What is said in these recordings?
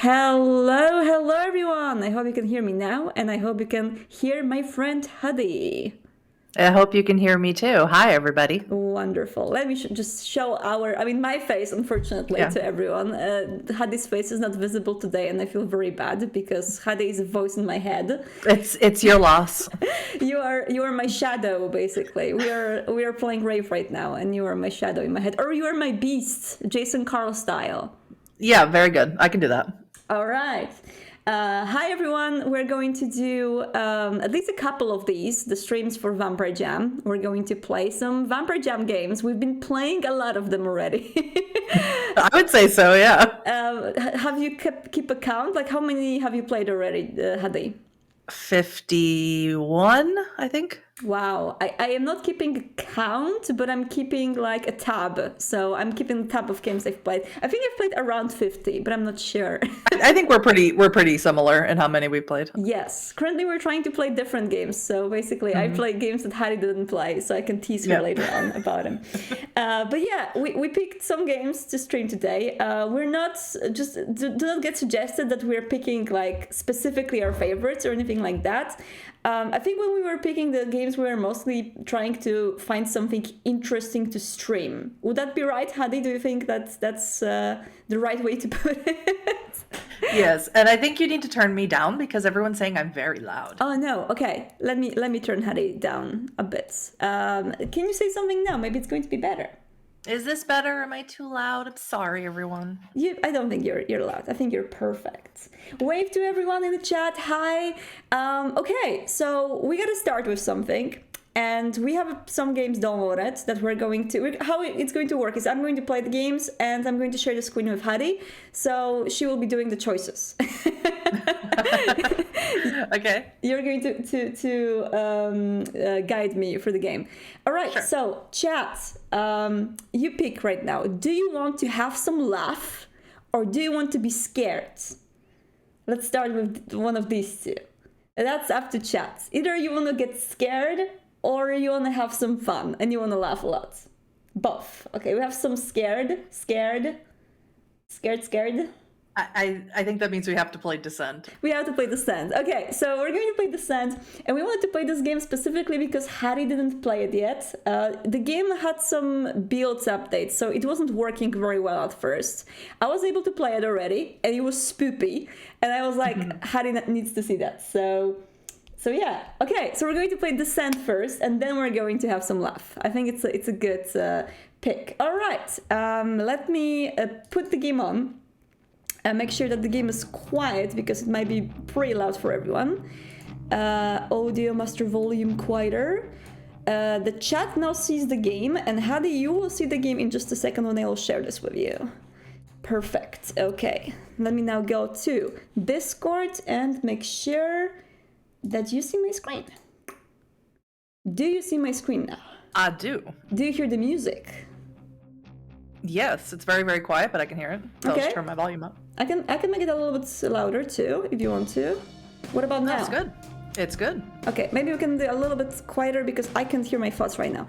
Hello everyone! I hope you can hear me now, and I hope you can hear my friend Huddy. I hope you can hear me too. Hi, everybody. Wonderful. Let me just show my face, unfortunately, Yeah, to everyone. Huddy's face is not visible today, and I feel very bad because Huddy is a voice in my head. it's your loss. You are my shadow, basically. We are playing Rave right now, and you are my shadow in my head, or you are my beast, Jason Carl style. Yeah, very good. I can do that. All right. Hi everyone. We're going to do at least a couple of these, the streams for Vampire Jam. We're going to play some Vampire Jam games. We've been playing a lot of them already. I would say so, yeah. Have you keep a count? Like how many have you played already, Hadi? 51, I think. Wow, I am not keeping a count, but I'm keeping like a tab. So I'm keeping a tab of games I've played. I think I've played around 50, but I'm not sure. I think we're pretty similar in how many we've played. Yes, currently we're trying to play different games. So basically, I play games that Harry didn't play, so I can tease her later on about him. But yeah, we picked some games to stream today. We're not just do not get suggested that we're picking like specifically our favorites or anything like that. I think when we were picking the games, we were mostly trying to find something interesting to stream. Would that be right, Hadi? Do you think that's the right way to put it? Yes, and I think you need to turn me down because everyone's saying I'm very loud. Oh no. Okay, let me turn Hadi down a bit. Can you say something now? Maybe it's going to be better. Is this better? Am I too loud? I'm sorry, everyone. I don't think you're loud. I think you're perfect. Wave to everyone in the chat. Hi. Okay, so we gotta start with something. And we have some games downloaded that we're going to... How it's going to work is I'm going to play the games and I'm going to share the screen with Hadi. So she will be doing the choices. Okay. You're going to guide me for the game. All right, sure. So chat, you pick right now. Do you want to have some laugh or do you want to be scared? Let's start with one of these two. That's up to chat. Either you want to get scared or you want to have some fun and you want to laugh a lot. Both. Okay, we have some scared. I think that means we have to play Descent. We have to play Descent. Okay, so we're going to play Descent, and we wanted to play this game specifically because Harry didn't play it yet. The game had some builds updates, so it wasn't working very well at first. I was able to play it already, and it was spoopy, and I was like, Harry needs to see that. So yeah. Okay, so we're going to play Descent first, and then we're going to have some laugh. I think it's a good pick. All right, let me put the game on. Make sure that the game is quiet because it might be pretty loud for everyone. Audio master volume quieter. The chat now sees the game, and Hadi, you will see the game in just a second when I will share this with you. Perfect. Okay, let me now go to Discord and make sure that you see my screen. Do you see my screen now? I do. Do you hear the music? Yes, it's very, very quiet, but I can hear it. So I'll just turn my volume up. I can make it a little bit louder too, if you want to. What about now? That's good. It's good. Okay, maybe we can do a little bit quieter because I can't hear my thoughts right now.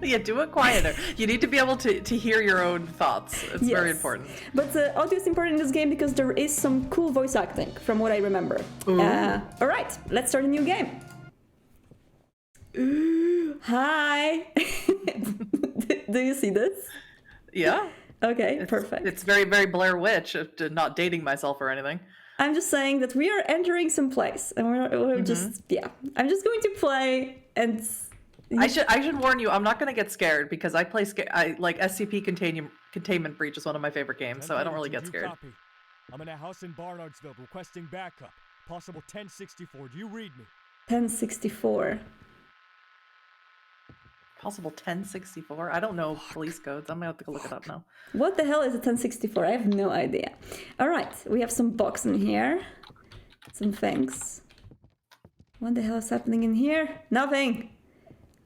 Yeah, do it quieter. You need to be able to hear your own thoughts. It's very important. But audio is important in this game because there is some cool voice acting, from what I remember. All right, let's start a new game. Hi. Do you see this? Yeah. Okay, perfect. It's very, very Blair Witch, not dating myself or anything. I'm just saying that we are entering some place, and we're just, I'm just going to play, and... I should warn you, I'm not going to get scared, because I like SCP Containment Breach is one of my favorite games, so I don't really get scared. Copy. I'm in a house in Barnardsville requesting backup. Possible 1064. Do you read me? 1064. Possible 1064? I don't know police codes. I'm gonna have to go look it up now. What the hell is a 1064? I have no idea. All right, we have some box in here. Some things. What the hell is happening in here? Nothing.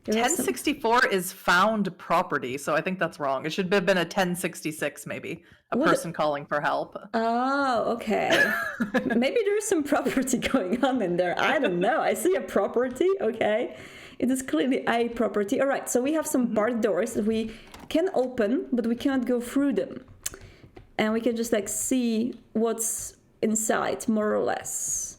1064 is found property, so I think that's wrong. It should have been a 1066 maybe. A person calling for help. Oh, okay. Maybe there's some property going on in there. I don't know. I see a property, okay. It is clearly a property. All right, so we have some barred doors that we can open, but we cannot go through them. and we can just like see what's inside, more or less.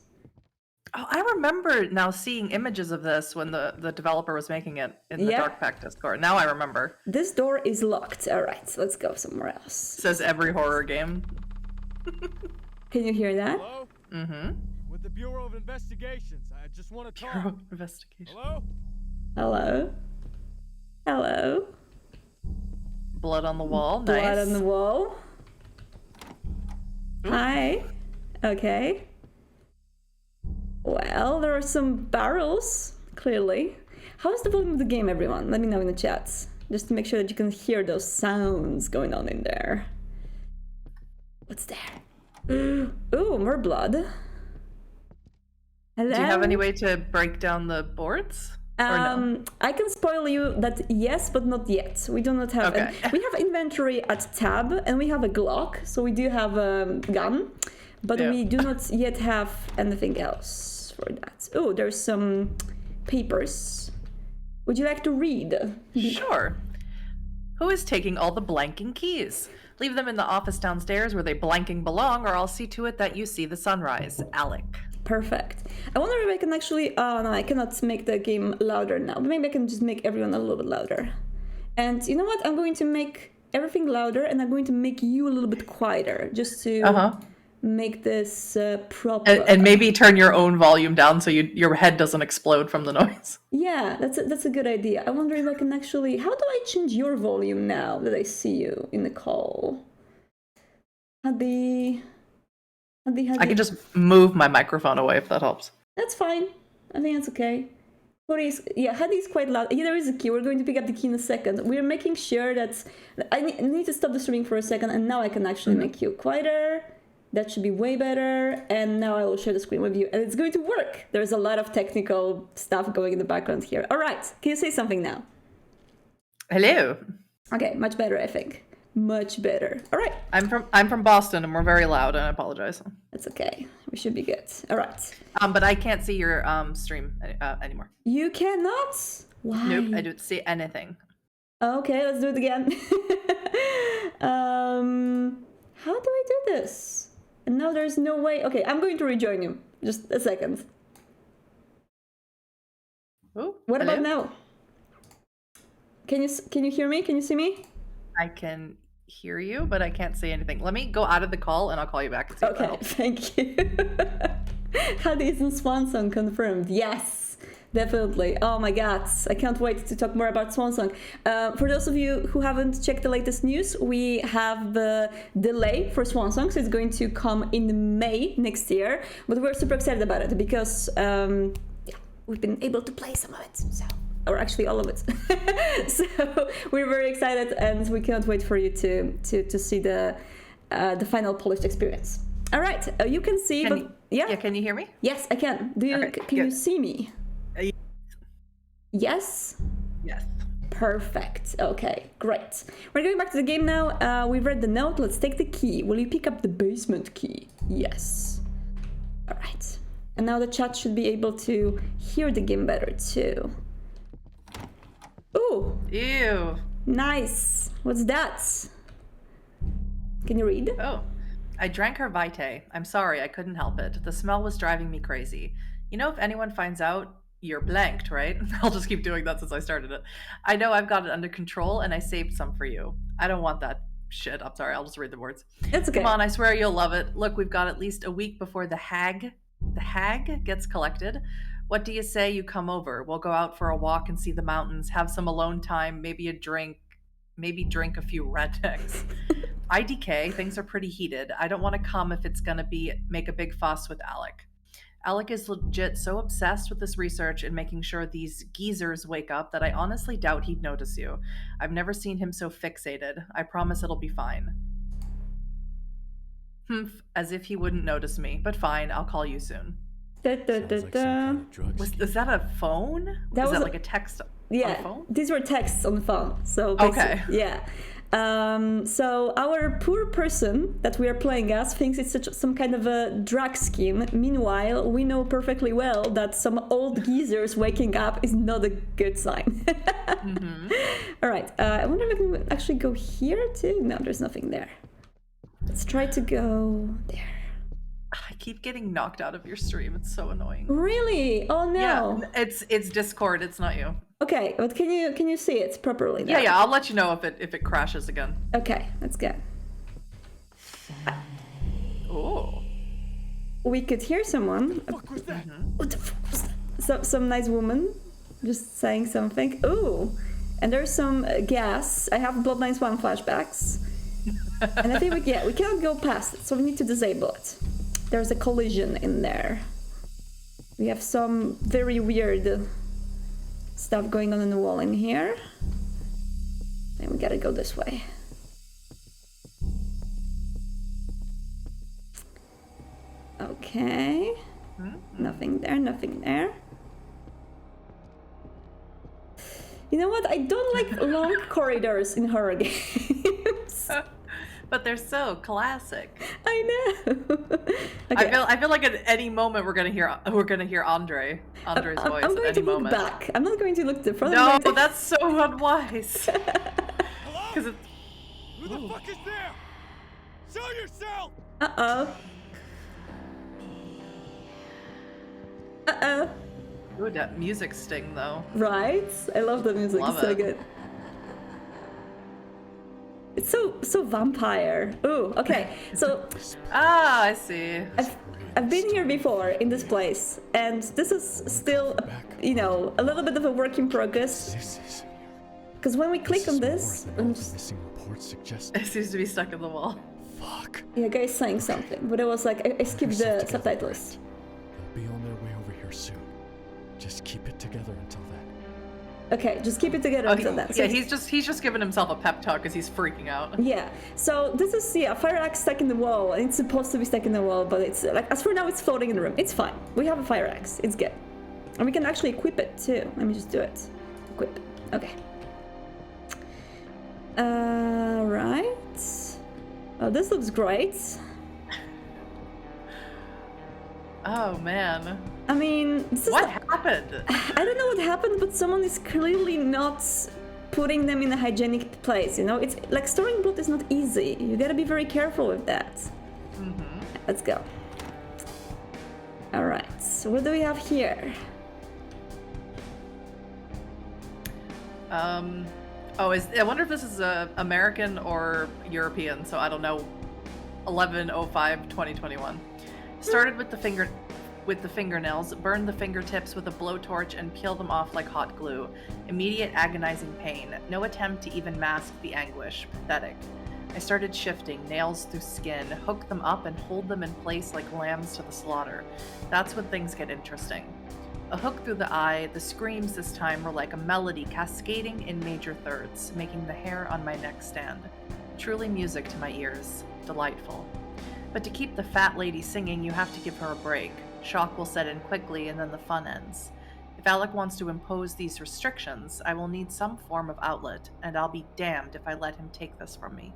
Oh, I remember now seeing images of this when the developer was making it in the Dark Pact Discord. Now I remember. This door is locked. All right, so let's go somewhere else. Says every horror game. Can you hear that? Hello? Mm-hmm. With the Bureau of Investigations. I just want to talk. Bureau of Investigation. Hello? Hello? Hello? Blood on the wall. Blood Nice. on the wall. Ooh. Hi. Okay. Well, there are some barrels, clearly. How's the volume of the game, everyone? Let me know in the chats. Just to make sure that you can hear those sounds going on in there. What's there? Ooh, more blood. Hello? Do you have any way to break down the boards? Or no? I can spoil you that yes, but not yet. We do not have. Okay. We have inventory at tab, and we have a Glock, so we do have a gun, but we do not yet have anything else for that. Oh, there's some papers. Would you like to read? Sure. Who is taking all the blanking keys? Leave them in the office downstairs where they blanking belong, or I'll see to it that you see the sunrise. Alec. Perfect. I wonder if I can actually... Oh, no, I cannot make the game louder now. But maybe I can just make everyone a little bit louder. And you know what? I'm going to make everything louder, and I'm going to make you a little bit quieter, just to make this proper. And maybe turn your own volume down so your head doesn't explode from the noise. Yeah, that's a good idea. I wonder if I can actually... How do I change your volume now that I see you in the call? Huddy... I can just move my microphone away if that helps. That's fine. I think that's okay. Huddy's quite loud. Yeah, there is a key. We're going to pick up the key in a second. We're making sure that... I need to stop the streaming for a second, and now I can actually make you quieter. That should be way better. And now I will share the screen with you, and it's going to work. There's a lot of technical stuff going in the background here. All right. Can you say something now? Hello. Okay, much better, I think. Much better. All right. I'm from Boston, and we're very loud, and I apologize. That's okay. We should be good. All right. But I can't see your stream anymore. You cannot? Why? Nope, I don't see anything. Okay, let's do it again. How do I do this? And now there's no way. Okay, I'm going to rejoin you. Just a second. Ooh, what hello? about now? Can you hear me? Can you see me? I can hear you, but I can't say anything. Let me go out of the call, and I'll call you back and see if that helps. Thank you. Huddy is in Swansong confirmed. Yes, definitely. Oh my god, I can't wait to talk more about Swansong. For those of you who haven't checked the latest news, we have the delay for Swansong, so it's going to come in May next year. But we're super excited about it because we've been able to play some of it. So. Or actually all of it. So we're very excited, and we cannot wait for you to see the final polished experience. All right, you can see. Can you hear me? Yes, I can. Do you? Okay, can you see me? Yes. Yes. Perfect. Okay, great. We're going back to the game now. We've read the note. Let's take the key. Will you pick up the basement key? Yes. All right. And now the chat should be able to hear the game better too. Ooh. Ew. Nice. What's that? Can you read? Oh. I drank her Vitae. I'm sorry, I couldn't help it. The smell was driving me crazy. You know, if anyone finds out, you're blanked, right? I'll just keep doing that since I started it. I know I've got it under control, and I saved some for you. I don't want that shit. I'm sorry, I'll just read the words. It's okay. Come on, I swear you'll love it. Look, we've got at least a week before the hag gets collected. What do you say you come over? We'll go out for a walk and see the mountains, have some alone time, maybe a drink, maybe drink a few rednecks. IDK, things are pretty heated. I don't want to come if it's going to make a big fuss with Alec. Alec is legit so obsessed with this research and making sure these geezers wake up that I honestly doubt he'd notice you. I've never seen him so fixated. I promise it'll be fine. Humph, as if he wouldn't notice me, but fine, I'll call you soon. Da, da, da, da. Is that a phone? That was like a text on the phone? These were texts on the phone. So okay. Yeah. So our poor person that we are playing as thinks it's some kind of a drug scheme. Meanwhile, we know perfectly well that some old geezers waking up is not a good sign. Mm-hmm. All right. I wonder if we can actually go here too. No, there's nothing there. Let's try to go there. I keep getting knocked out of your stream. It's so annoying. Really? Oh no. Yeah, it's Discord. It's not you. Okay, but can you see it properly now? Yeah. I'll let you know if it crashes again. Okay, let's go. Oh. We could hear someone. What was that? What the fuck was that? Some nice woman just saying something. Ooh, and there's some gas. I have Bloodlines 1 flashbacks. And I think we cannot go past it, so we need to disable it. There's a collision in there. We have some very weird stuff going on in the wall in here. And we gotta go this way. Okay. Nothing there, nothing there. You know what? I don't like long corridors in horror games. But they're so classic. I know. Okay. I feel like at any moment we're gonna hear Andre's voice I'm going at to any look moment. back. I'm not going to look the front. No, that's so unwise. Hello? 'Cause it, Who the fuck is there? Show yourself! Uh-oh. Uh-oh. ooh, that music sting though. Right? I love the music. Love It's so it. good. It's so vampire. Ooh, okay. So Ah, I see. I've been here before in this place, and this is still, a little bit of a work in progress. This is Because when we click on this, more than all the missing reports suggest. It seems to be stuck in the wall. Fuck. yeah, guy's saying something, but it was like I skipped the subtitles. They'll be on their way over here soon. Just keep it together until then. Okay, just keep it together Oh, until that. So yeah, he's just giving himself a pep talk because he's freaking out. yeah. So this is a fire axe stuck in the wall, and it's supposed to be stuck in the wall, but it's like as for now it's floating in the room. It's fine. We have a fire axe. It's good, and we can actually equip it too. Let me just do it. Equip. Okay. Right. Oh, this looks great. Oh man, I mean, this is what happened? I don't know what happened, but someone is clearly not putting them in a hygienic place, It's like storing blood is not easy. You gotta be very careful with that. Let's go. Alright, so what do we have here? I wonder if this is American or European, so I don't know. 11/05/2021. Started with the fingernails, burned the fingertips with a blowtorch and peel them off like hot glue. Immediate agonizing pain. No attempt to even mask the anguish. Pathetic. I started shifting, nails through skin, hook them up and hold them in place like lambs to the slaughter. That's when things get interesting. A hook through the eye, the screams this time were like a melody cascading in major thirds, making the hair on my neck stand. Truly music to my ears. Delightful. But to keep the fat lady singing, you have to give her a break. Shock will set in quickly and then the fun ends. If Alec wants to impose these restrictions, I will need some form of outlet, and I'll be damned if I let him take this from me.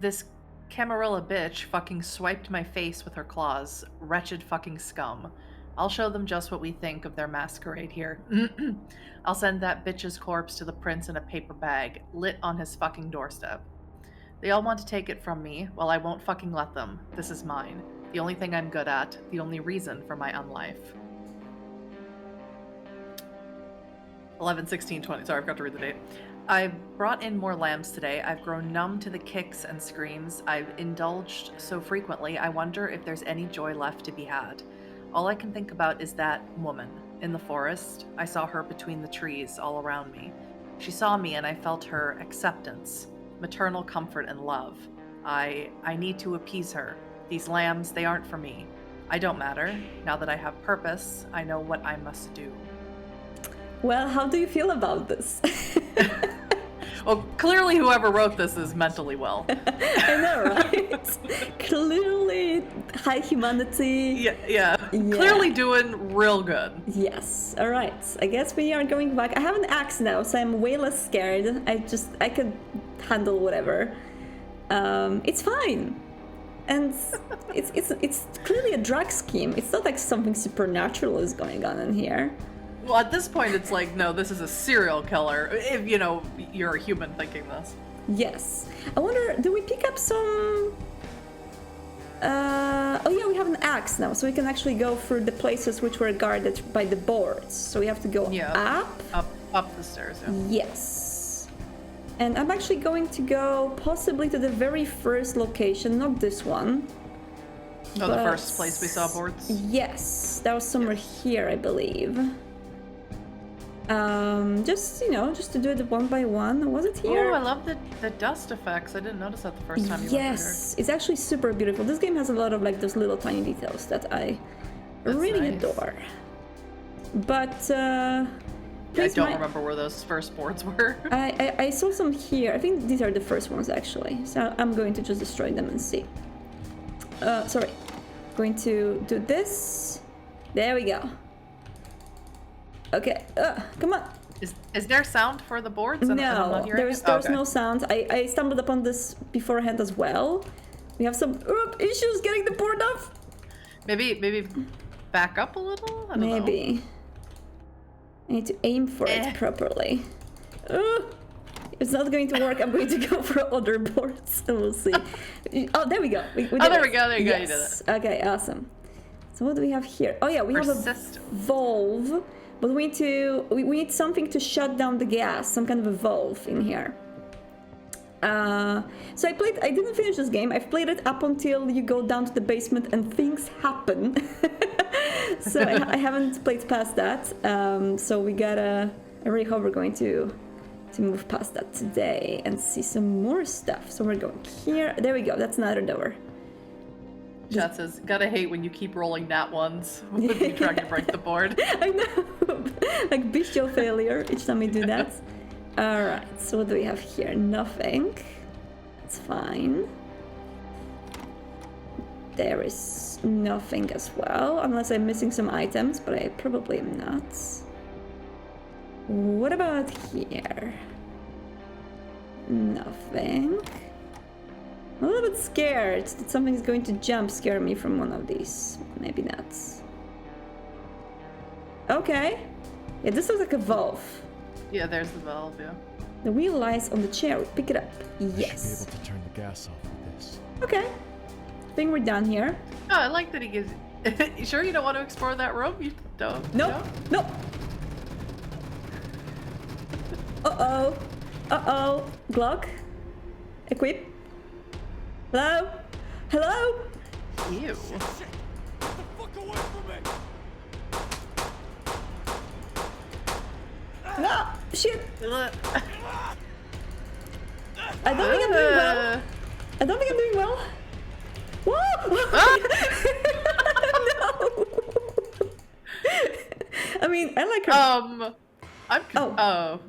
This Camarilla bitch fucking swiped my face with her claws. Wretched fucking scum. I'll show them just what we think of their masquerade here. I'll send that bitch's corpse to the prince in a paper bag, lit on his fucking doorstep. They all want to take it from me, well I won't fucking let them. This is mine. The only thing I'm good at, the only reason for my unlife. 11/16/20. Sorry, I forgot to read the date. I've brought in more lambs today. I've grown numb to the kicks and screams. I've indulged so frequently, I wonder if there's any joy left to be had. All I can think about is that woman in the forest. I saw her between the trees all around me. She saw me and I felt her acceptance, maternal comfort and love. I need to appease her. These lambs, they aren't for me. I don't matter. Now that I have purpose, I know what I must do. Well, how do you feel about this? Well, clearly whoever wrote this is mentally well. I know, right? Clearly high humanity. Yeah. Clearly doing real good. Yes. All right. I guess we are going back. I have an axe now, so I'm way less scared. I can handle whatever. It's fine. And it's clearly a drug scheme. It's not like something supernatural is going on in here. Well, at this point, it's like, no, this is a serial killer. If you're a human thinking this. Yes. I wonder, do we pick up some... oh yeah, we have an axe now, so we can actually go through the places which were guarded by the boards. So we have to go up the stairs. Yeah. Yes. And I'm actually going to go possibly to the very first location, not this one. Oh, the first place we saw boards? Yes, that was somewhere here, I believe. Just to do it one by one. Was it here? Oh, I love the dust effects. I didn't notice that the first time you went through. Yes, it's actually super beautiful. This game has a lot of like those little tiny details that I really adore. But I don't remember where those first boards were. I saw some here. I think these are the first ones actually. So I'm going to just destroy them and see. Sorry. Going to do this. There we go. Okay. Come on. Is there sound for the boards? No, there's no sound. I stumbled upon this beforehand as well. We have some issues getting the board off. Maybe back up a little? I don't know. I need to aim for it properly. It's not going to work. I'm going to go for other boards and we'll see. Oh, there we go. We did there we go. There you go. You did it. Okay, awesome. So what do we have here? Oh yeah, we have a valve, but we need something to shut down the gas. Some kind of a valve in here. So I didn't finish this game. I've played it up until you go down to the basement and things happen. So I haven't played past that. So I really hope we're going to move past that today and see some more stuff. So we're going here. There we go. That's another door. Chat says, gotta hate when you keep rolling nat ones when you try to break the board. I know. Like bestial failure each time we do that. Alright, so what do we have here? Nothing. That's fine. There is nothing as well, unless I'm missing some items, but I probably am not. What about here? Nothing. I'm a little bit scared that something's going to jump scare me from one of these. Maybe not. Okay. Yeah, this looks like a valve. Yeah, there's the valve, yeah. The wheel lies on the chair. We pick it up. Yes. Should be able to turn the gas off with this. Okay. I think we're done here. Oh, I like that he gives... You sure you don't want to explore that room? You don't? Nope. No? Nope. Uh-oh. Uh-oh. Glock. Equip. Hello? Hello? Ew. Get the fuck away from me! Ah, shit. Ugh. I don't think I'm doing well. I don't think I'm doing well. Whoa! No! I mean, I like her. Oh.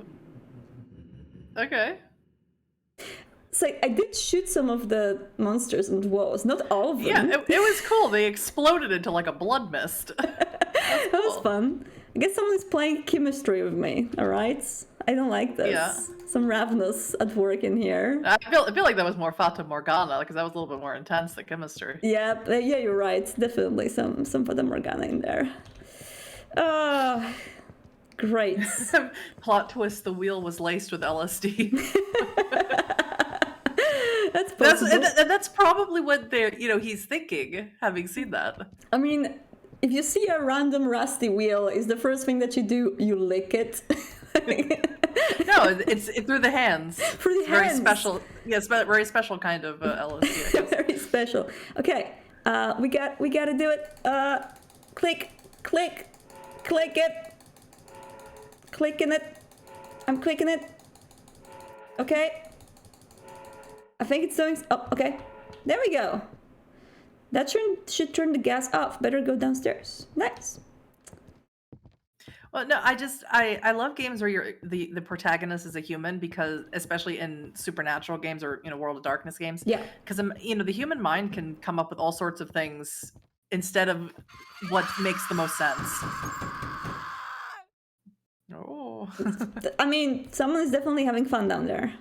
Okay. So I did shoot some of the monsters on the walls, not all of them. Yeah, it was cool. They exploded into like a blood mist. That was fun. I guess someone's playing chemistry with me, alright? I don't like this. Yeah. Some ravenous at work in here. I feel like that was more Fata Morgana, because that was a little bit more intense than chemistry. Yeah, you're right. Definitely some Fata Morgana in there. Great. Plot twist, the wheel was laced with LSD. That's possible. That's probably what he's thinking, having seen that. I mean, if you see a random rusty wheel, is the first thing that you do, you lick it? No, it's through the hands. Through the hands. Very special. Yes, but very special kind of LSD, I guess. Very special. Okay, we gotta do it. Click it. Clicking it. I'm clicking it. Okay. I think it's doing. Oh, okay. There we go. That should turn the gas off. Better go downstairs. Nice. Well, no, I love games where the protagonist is a human, because especially in supernatural games or World of Darkness games. Yeah. Because the human mind can come up with all sorts of things instead of what makes the most sense. Oh. I mean, someone is definitely having fun down there.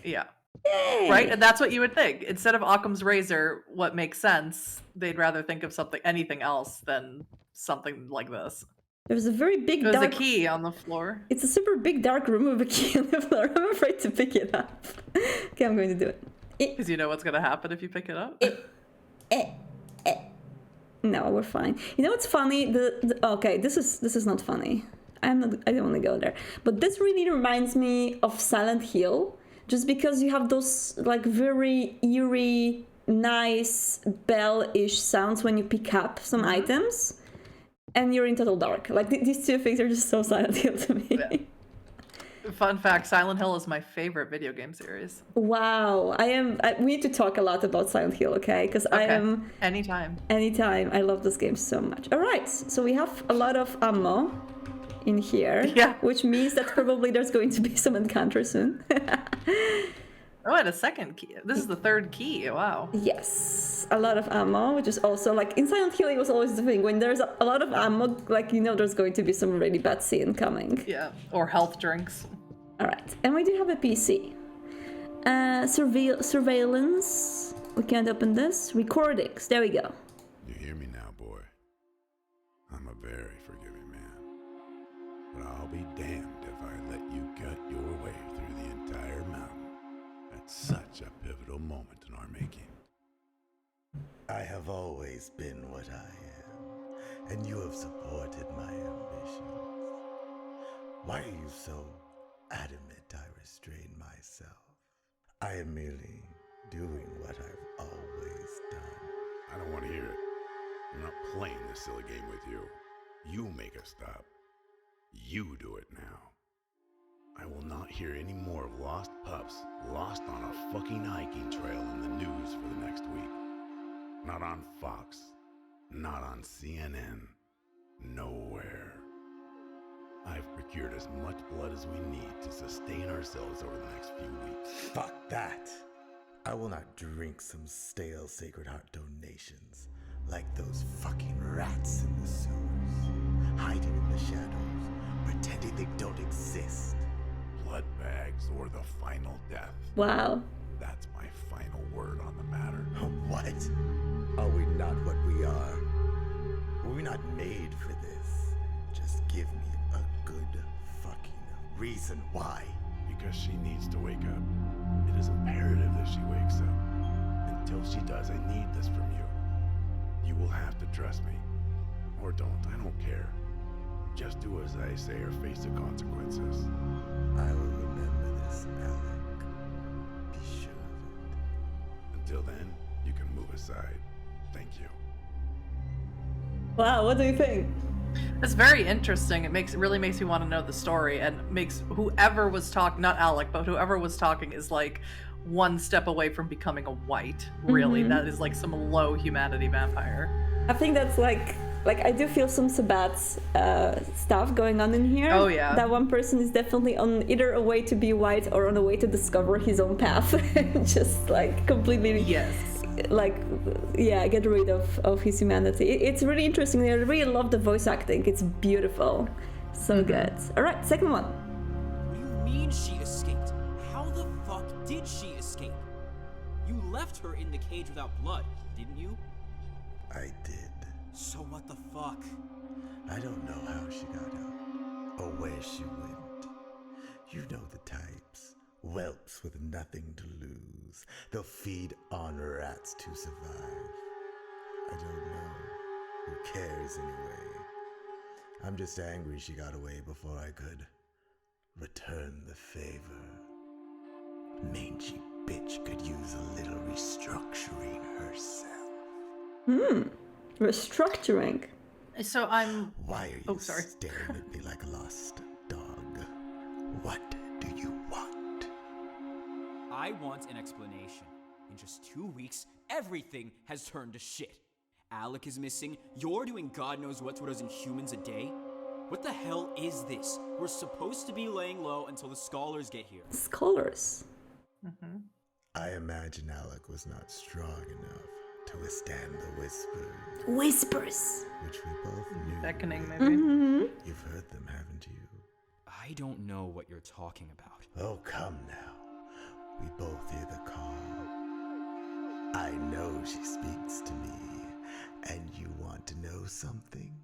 Yeah. Yay! Right? And that's what you would think. Instead of Occam's razor, what makes sense, they'd rather think of anything else than something like this. There's a very big There's a dark... key on the floor. It's a super big dark room with a key on the floor. I'm afraid to pick it up. Okay, I'm going to do it. Because you know what's going to happen if you pick it up? No, we're fine. You know what's funny? Okay, this is not funny. I don't want to go there. But this really reminds me of Silent Hill, just because you have those like very eerie, nice bell-ish sounds when you pick up some items, and you're in total dark. Like these two things are just so Silent Hill to me. Yeah. Fun fact, Silent Hill is my favorite video game series. Wow, we need to talk a lot about Silent Hill, okay? Because I am... Anytime. I love this game so much. All right, so we have a lot of ammo in here. Yeah. Which means that probably there's going to be some encounter soon. Oh, and a second key. This is the third key. Wow. Yes, a lot of ammo, which is also like in Silent Hill, it was always the thing when there's a lot of ammo, like there's going to be some really bad scene coming. Yeah, or health drinks. All right, and we do have a PC. Surveillance. We can't open this. Recordings. There we go. You hear me now, boy? I'm a very forgiving man. But I'll be damned if I let you gut your way through the entire mountain at such a pivotal moment in our making. I have always been what I am, and you have supported my ambitions. Why are you so adamant I restrain myself? I am merely doing what I've always done. I don't want to hear it. I'm not playing this silly game with you. You make us stop. You do it now. I will not hear any more of lost pups lost on a fucking hiking trail in the news for the next week. Not on Fox. Not on CNN. Nowhere. I've procured as much blood as we need to sustain ourselves over the next few weeks. Fuck that! I will not drink some stale Sacred Heart donations like those fucking rats in the sewers, hiding in the shadows, pretending they don't exist. Blood bags or the final death. Wow. That's my final word on the matter. What? Are we not what we are? Were we not made for this? Just give me a good fucking reason why. Because she needs to wake up. It is imperative that she wakes up. Until she does, I need this from you. You will have to trust me. Or don't, I don't care. Just do as I say or face the consequences. I will remember this, Alec. Be sure of it. Until then, you can move aside. Thank you. Wow, what do you think? It's very interesting. It really makes me want to know the story, and makes whoever was talking, not Alec, but whoever was talking is like one step away from becoming a white. Really, that is like some low humanity vampire. I think that's like I do feel some Sabat stuff going on in here. Oh yeah. That one person is definitely on either a way to be white or on a way to discover his own path. Just like completely get rid of his humanity. It's really interesting. I really love the voice acting. It's beautiful. So good. All right, second one. What do you mean she escaped? How the fuck did she escape? You left her in the cage without blood, didn't you? I did. So what the fuck? I don't know how she got out, or where she went. You know the types. Whelps with nothing to lose. They'll feed on rats to survive. I don't know. Who cares anyway? I'm just angry she got away before I could return the favor. Mangy bitch could use a little restructuring herself. Restructuring. So I'm. Why are you sorry. staring at me like a lost dog? What do you want? I want an explanation. In just 2 weeks, everything has turned to shit. Alec is missing, you're doing God knows what to a dozen humans a day. What the hell is this? We're supposed to be laying low until the scholars get here. Scholars. I imagine Alec was not strong enough to withstand the whispers, Whispers. which we both knew. Beckoning, maybe. You've heard them, haven't you? I don't know what you're talking about. Oh, come now. We both hear the call. I know she speaks to me, and you want to know something?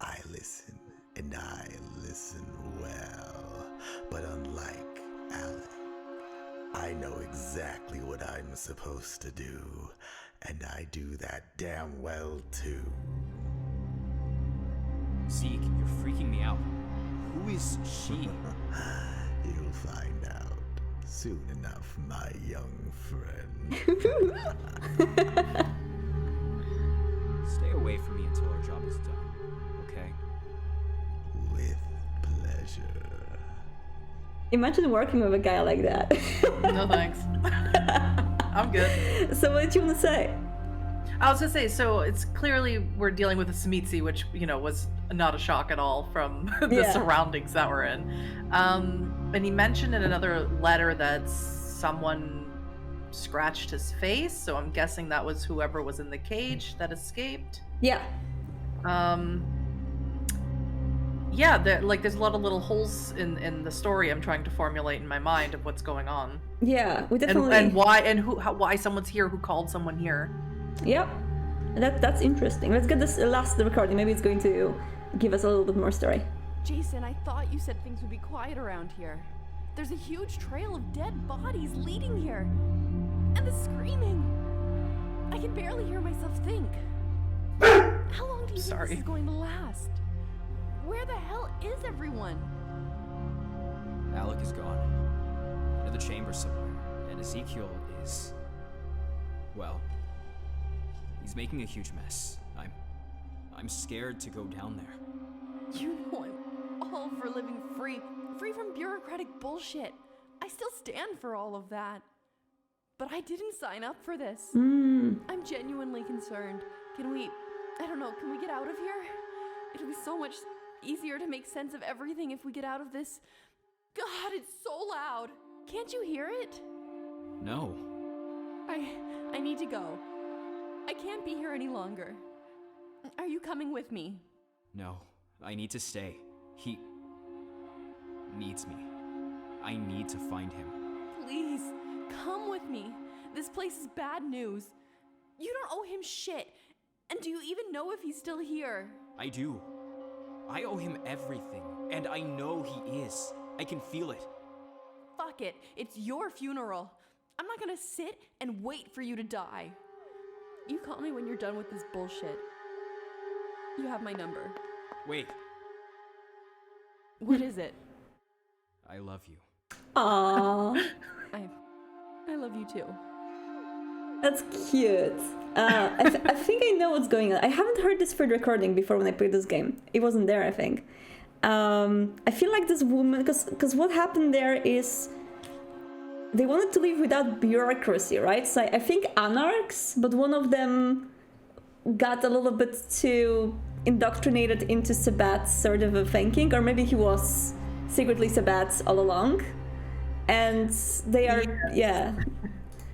I listen, and I listen well. But unlike Alec, I know exactly what I'm supposed to do, and I do that damn well too. Zeke, you're freaking me out. Who is she? You'll find out soon enough, my young friend. Stay away from me until our job is done, okay? With pleasure. Imagine working with a guy like that. No thanks. I'm good. So what did you want to say? I was gonna say, so it's clearly we're dealing with a Smitsi, which, you know, was not a shock at all from the Yeah. surroundings that we're in. And he mentioned in another letter that someone scratched his face, so I'm guessing that was whoever was in the cage that escaped. Yeah. Yeah, there's a lot of little holes in the story I'm trying to formulate in my mind of what's going on. Yeah, we definitely... And why and why someone's here, who called someone here. Yep. That's interesting. Let's get this last recording. Maybe it's going to give us a little bit more story. Jason, I thought you said things would be quiet around here. There's a huge trail of dead bodies leading here. And the screaming. I can barely hear myself think. How long do you think Sorry. this is going to last? Where the hell is everyone? Alec is gone. Into the chamber somewhere. And Ezekiel is... well... he's making a huge mess. I'm scared to go down there. You know I'm all for living free from bureaucratic bullshit. I still stand for all of that. But I didn't sign up for this. I'm genuinely concerned. Can we get out of here? It'll be so much easier to make sense of everything if we get out of this. God, it's so loud. Can't you hear it? No. I need to go. I can't be here any longer. Are you coming with me? No. I need to stay. He... needs me. I need to find him. Please, come with me. This place is bad news. You don't owe him shit. And do you even know if he's still here? I do. I owe him everything, and I know he is. I can feel it. Fuck it. It's your funeral. I'm not gonna sit and wait for you to die. You call me when you're done with this bullshit. You have my number. Wait. What is it? I love you. Aww. I love you too. That's cute. I think I know what's going on. I haven't heard this for the recording before when I played this game. It wasn't there, I think. I feel like this woman... Because what happened there is... they wanted to live without bureaucracy, right? So I think anarchs, but one of them got a little bit too indoctrinated into Sabat's sort of a thinking, or maybe he was secretly Sabat's all along. And they are... yeah.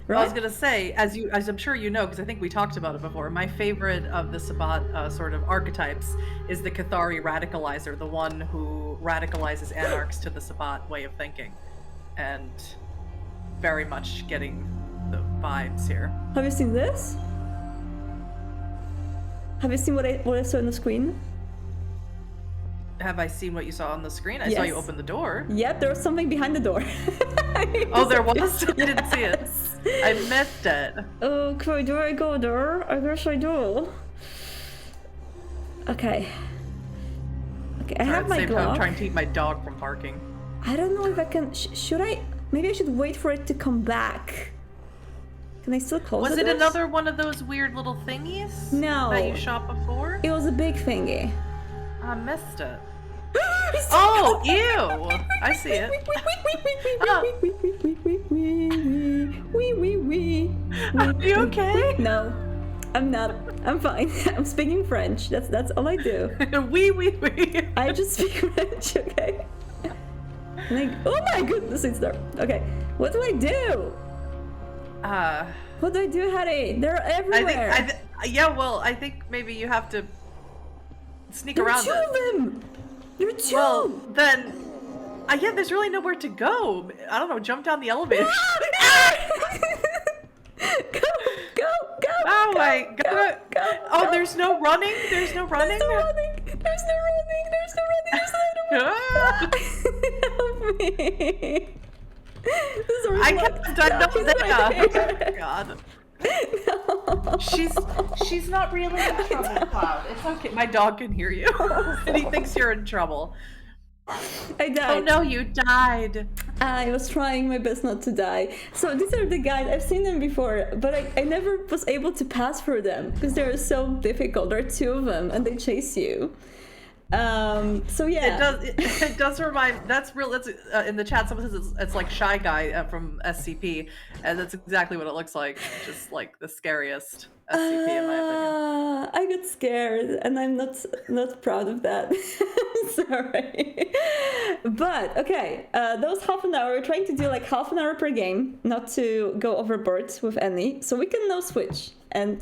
Right? I was gonna say, as I'm sure you know, because I think we talked about it before, my favorite of the Sabat sort of archetypes is the Cathari radicalizer, the one who radicalizes anarchs to the Sabat way of thinking. And very much getting the vibes here. Have you seen this? Have you seen what I saw on the screen? Have I seen what you saw on the screen? I saw you Yes. open the door. Yep, there was something behind the door. Oh, there was? I didn't see it. I missed it. Okay, do I go there? I guess I do. Okay. Okay, I have At the my same time, I'm Glock. trying to keep my dog from barking. I don't know if I can... should I... maybe I should wait for it to come back. Can I still close Was the it doors? another one of those weird little thingies? No. That you shot before? It was a big thingy. I missed it. Oh, ew! I see it. Are you okay? No, I'm not. I'm fine. I'm speaking French. That's all I do. Wee wee wee. I just speak French, okay? Like, oh my goodness, it's there. Okay, what do I do? What do I do, Huddy? They're everywhere. Yeah, well, I think maybe you have to sneak There are around two it. of them. There are two. Well, then, yeah, there's really nowhere to go. I don't know, jump down the elevator. Go! Oh my god. Go! Oh, there's no running? There's no running? There's no running. There's no Help me. This is a I reflex. can't done She's that. right God. No. She's not really in trouble, Cloud. It's okay. My dog can hear you. And he thinks you're in trouble. I died. Oh no, you died. I was trying my best not to die. So these are the guys, I've seen them before, but I never was able to pass through them because they're so difficult. There are two of them and they chase you. So yeah. It does remind, that's real, that's in the chat, someone says it's like Shy Guy from SCP, and that's exactly what it looks like. Just like the scariest SCP in my opinion. I got scared and I'm not proud of that. Sorry. But okay, those half an hour, we're trying to do like half an hour per game, not to go overboard with any, so we can now switch. And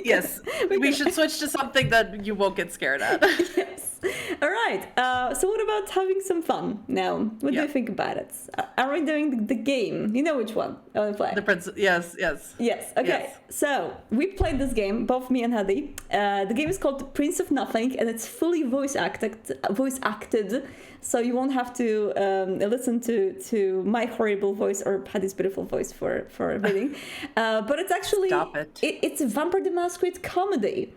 yes, we should switch to something that you won't get scared at. Yes. All right. So what about having some fun now? What do you think about it? Are we doing the game? You know which one I want to play? The Prince. Yes. Yes. Okay. Yes. So we played this game, both me and Huddy. The game is called The Prince of Nothing, and it's fully voice acted. So you won't have to listen to my horrible voice or Huddy's beautiful voice for reading. But it's actually Stop it. It's a Vampire the Masquerade comedy.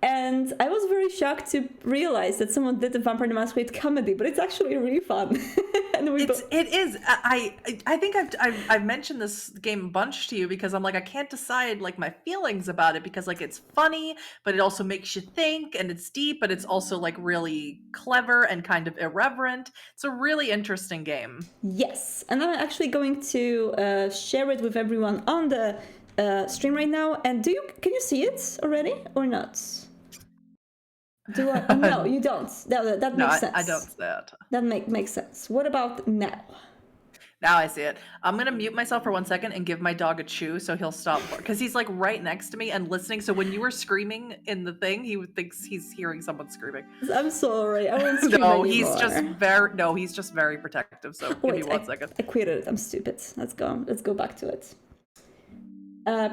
And I was very shocked to realize that someone did a Vampire the Masquerade comedy, but it's actually really fun. And It is. I think I've mentioned this game a bunch to you because I'm like, I can't decide like my feelings about it because like it's funny, but it also makes you think, and it's deep, but it's also like really clever and kind of irreverent. It's a really interesting game. Yes, and I'm actually going to share it with everyone on the stream right now. And can you see it already or not? No, you don't. That makes sense. I don't see that. That makes sense. What about now? Now I see it. I'm gonna mute myself for 1 second and give my dog a chew so he'll stop because he's like right next to me and listening. So when you were screaming in the thing, he thinks he's hearing someone screaming. I'm sorry. I won't scream No, anymore. he's just very protective. So give me 1 second. I quit it. I'm stupid. Let's go back to it.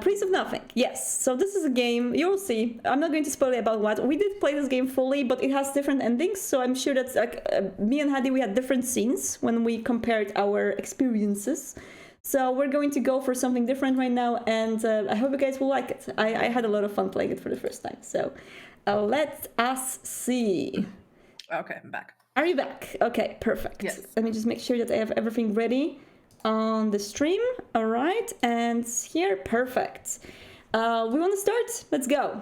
Prince of Nothing. Yes. So this is a game. You'll see. I'm not going to spoil about what. We did play this game fully, but it has different endings. So I'm sure that's like me and Huddy, we had different scenes when we compared our experiences. So we're going to go for something different right now, and I hope you guys will like it. I had a lot of fun playing it for the first time. So let us see. Okay, I'm back. Are you back? Okay, perfect. Yes. Let me just make sure that I have everything ready on the stream. All right, and here, perfect. We want to start. Let's go.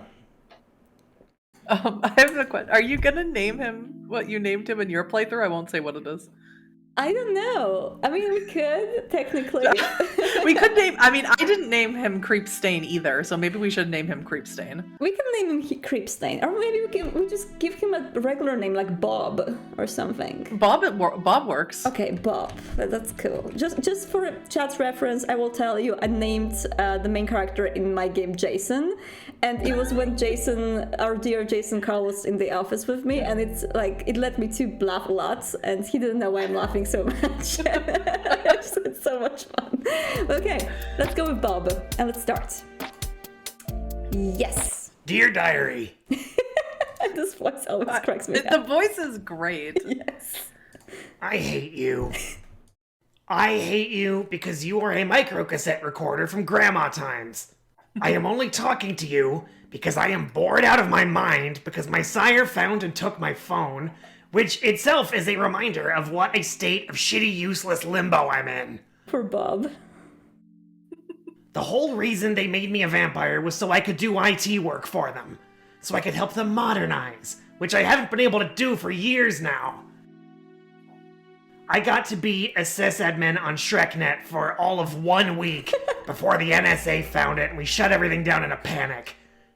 I have a question. Are you gonna name him what you named him in your playthrough? I won't say what it is. I don't know. I mean, we could technically. We could name. I mean, I didn't name him Creepstain either, so maybe we should name him Creepstain. We can name him Creepstain, or maybe we just give him a regular name like Bob or something. Bob works. Okay, Bob. That's cool. Just for chat's reference, I will tell you I named the main character in my game Jason, and it was when Jason, our dear Jason Carl, was in the office with me, and it's like it led me to laugh a lot, and he didn't know why I'm laughing so much. It's so much fun. Okay, let's go with Bob and let's start. Yes. Dear Diary. This voice always cracks me The up. voice is great. Yes. I hate you. I hate you because you are a microcassette recorder from grandma times. I am only talking to you because I am bored out of my mind because my sire found and took my phone, which itself is a reminder of what a state of shitty, useless limbo I'm in. For Bob. The whole reason they made me a vampire was so I could do IT work for them. So I could help them modernize, which I haven't been able to do for years now. I got to be a sysadmin on ShrekNet for all of 1 week before the NSA found it and we shut everything down in a panic.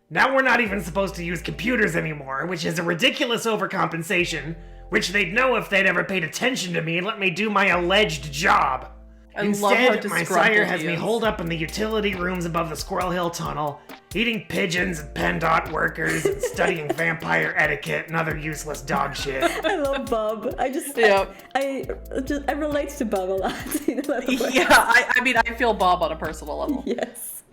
Now we're not even supposed to use computers anymore, which is a ridiculous overcompensation, which they'd know if they'd ever paid attention to me and let me do my alleged job. Instead, my sire has me holed up in the utility rooms above the Squirrel Hill Tunnel, eating pigeons and PennDOT workers and studying vampire etiquette and other useless dog shit. I love Bob. I relate to Bob a lot. Yeah, I mean, I feel Bob on a personal level. Yes.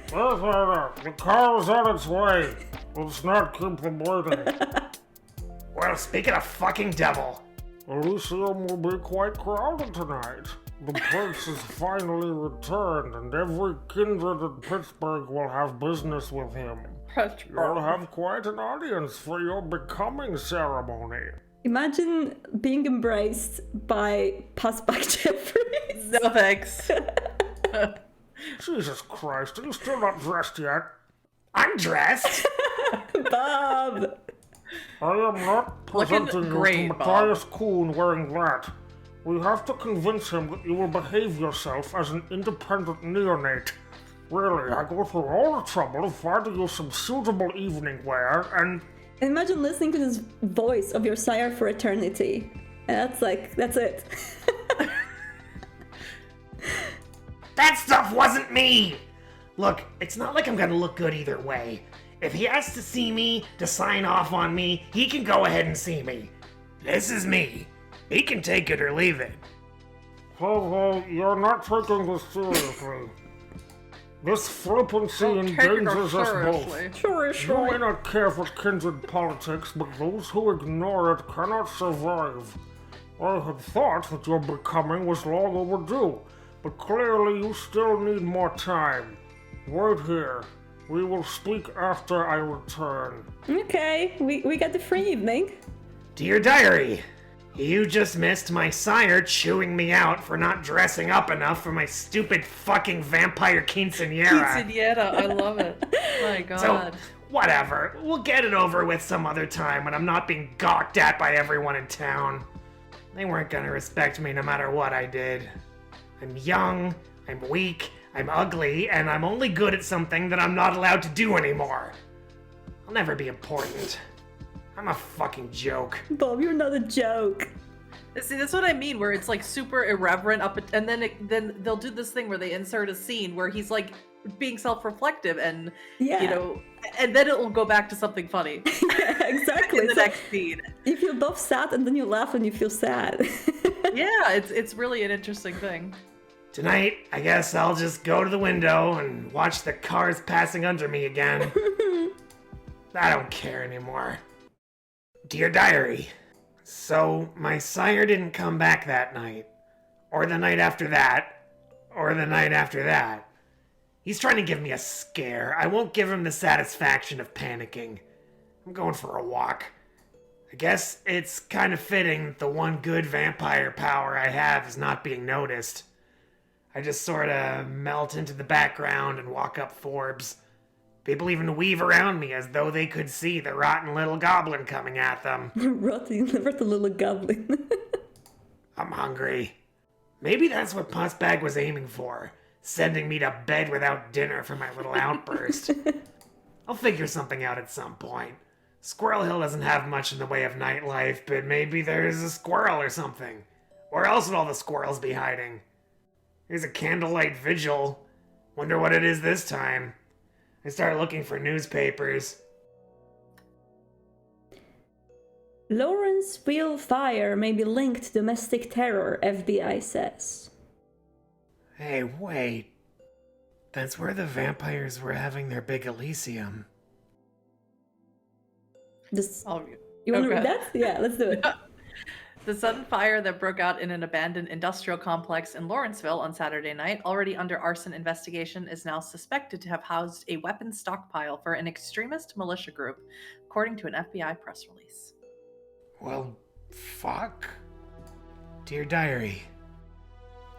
The car is on its way. Let's not keep them waiting. Well, speaking of fucking devil. Elysium will be quite crowded tonight. The prince has finally returned, and every kindred in Pittsburgh will have business with him. You'll have quite an audience for your becoming ceremony. Imagine being embraced by Passback Jeffries. No thanks. Jesus Christ, are you still not dressed yet? I'm dressed. Bob! I am not presenting you great, to Matthias Kuhn wearing that. We have to convince him that you will behave yourself as an independent neonate. Really, I go through all the trouble of finding you some suitable evening wear, and... Imagine listening to this voice of your sire for eternity. And that's it. That stuff wasn't me! Look, it's not like I'm gonna look good either way. If he has to see me to sign off on me, he can go ahead and see me. This is me. He can take it or leave it. So, you're not taking this seriously. This flippancy endangers us both. You may not care for kindred politics, but those who ignore it cannot survive. I had thought that your becoming was long overdue, but clearly you still need more time. Wait here. We will speak after I return. Okay, we got the free evening. Dear Diary, you just missed my sire chewing me out for not dressing up enough for my stupid fucking vampire quinceañera. Quinceañera, I love it. My god. So, whatever. We'll get it over with some other time when I'm not being gawked at by everyone in town. They weren't gonna respect me no matter what I did. I'm young, I'm weak, I'm ugly, and I'm only good at something that I'm not allowed to do anymore. I'll never be important. I'm a fucking joke. Bob, you're not a joke. See, that's what I mean, where it's like super irreverent and then they'll do this thing where they insert a scene where he's like being self-reflective and you know, and then it will go back to something funny. Yeah, exactly. In the next scene. You feel both sad and then you laugh when you feel sad. Yeah, it's really an interesting thing. Tonight, I guess I'll just go to the window and watch the cars passing under me again. I don't care anymore. Dear Diary, so my sire didn't come back that night, or the night after that, or the night after that. He's trying to give me a scare. I won't give him the satisfaction of panicking. I'm going for a walk. I guess it's kind of fitting that the one good vampire power I have is not being noticed. I just sort of melt into the background and walk up Forbes. People even weave around me as though they could see the rotten little goblin coming at them. rotten little goblin. I'm hungry. Maybe that's what Pussbag was aiming for, sending me to bed without dinner for my little outburst. I'll figure something out at some point. Squirrel Hill doesn't have much in the way of nightlife, but maybe there's a squirrel or something. Where else would all the squirrels be hiding? Here's a candlelight vigil. Wonder what it is this time. I start looking for newspapers. Lawrenceville fire may be linked to domestic terror, FBI says. Hey, wait. That's where the vampires were having their big Elysium. You want to read that? Yeah, let's do it. The sudden fire that broke out in an abandoned industrial complex in Lawrenceville on Saturday night, already under arson investigation, is now suspected to have housed a weapons stockpile for an extremist militia group, according to an FBI press release. Well, fuck. Dear Diary,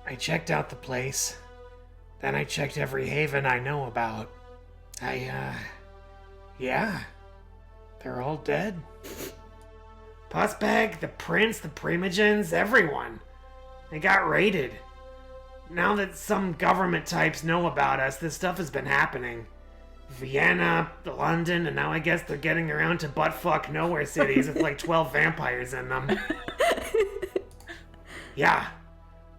I checked out the place. Then I checked every haven I know about. Yeah. They're all dead. Pussbag, the Prince, the Primogens, everyone. They got raided. Now that some government types know about us, this stuff has been happening. Vienna, London, and now I guess they're getting around to buttfuck nowhere cities with like 12 vampires in them. Yeah,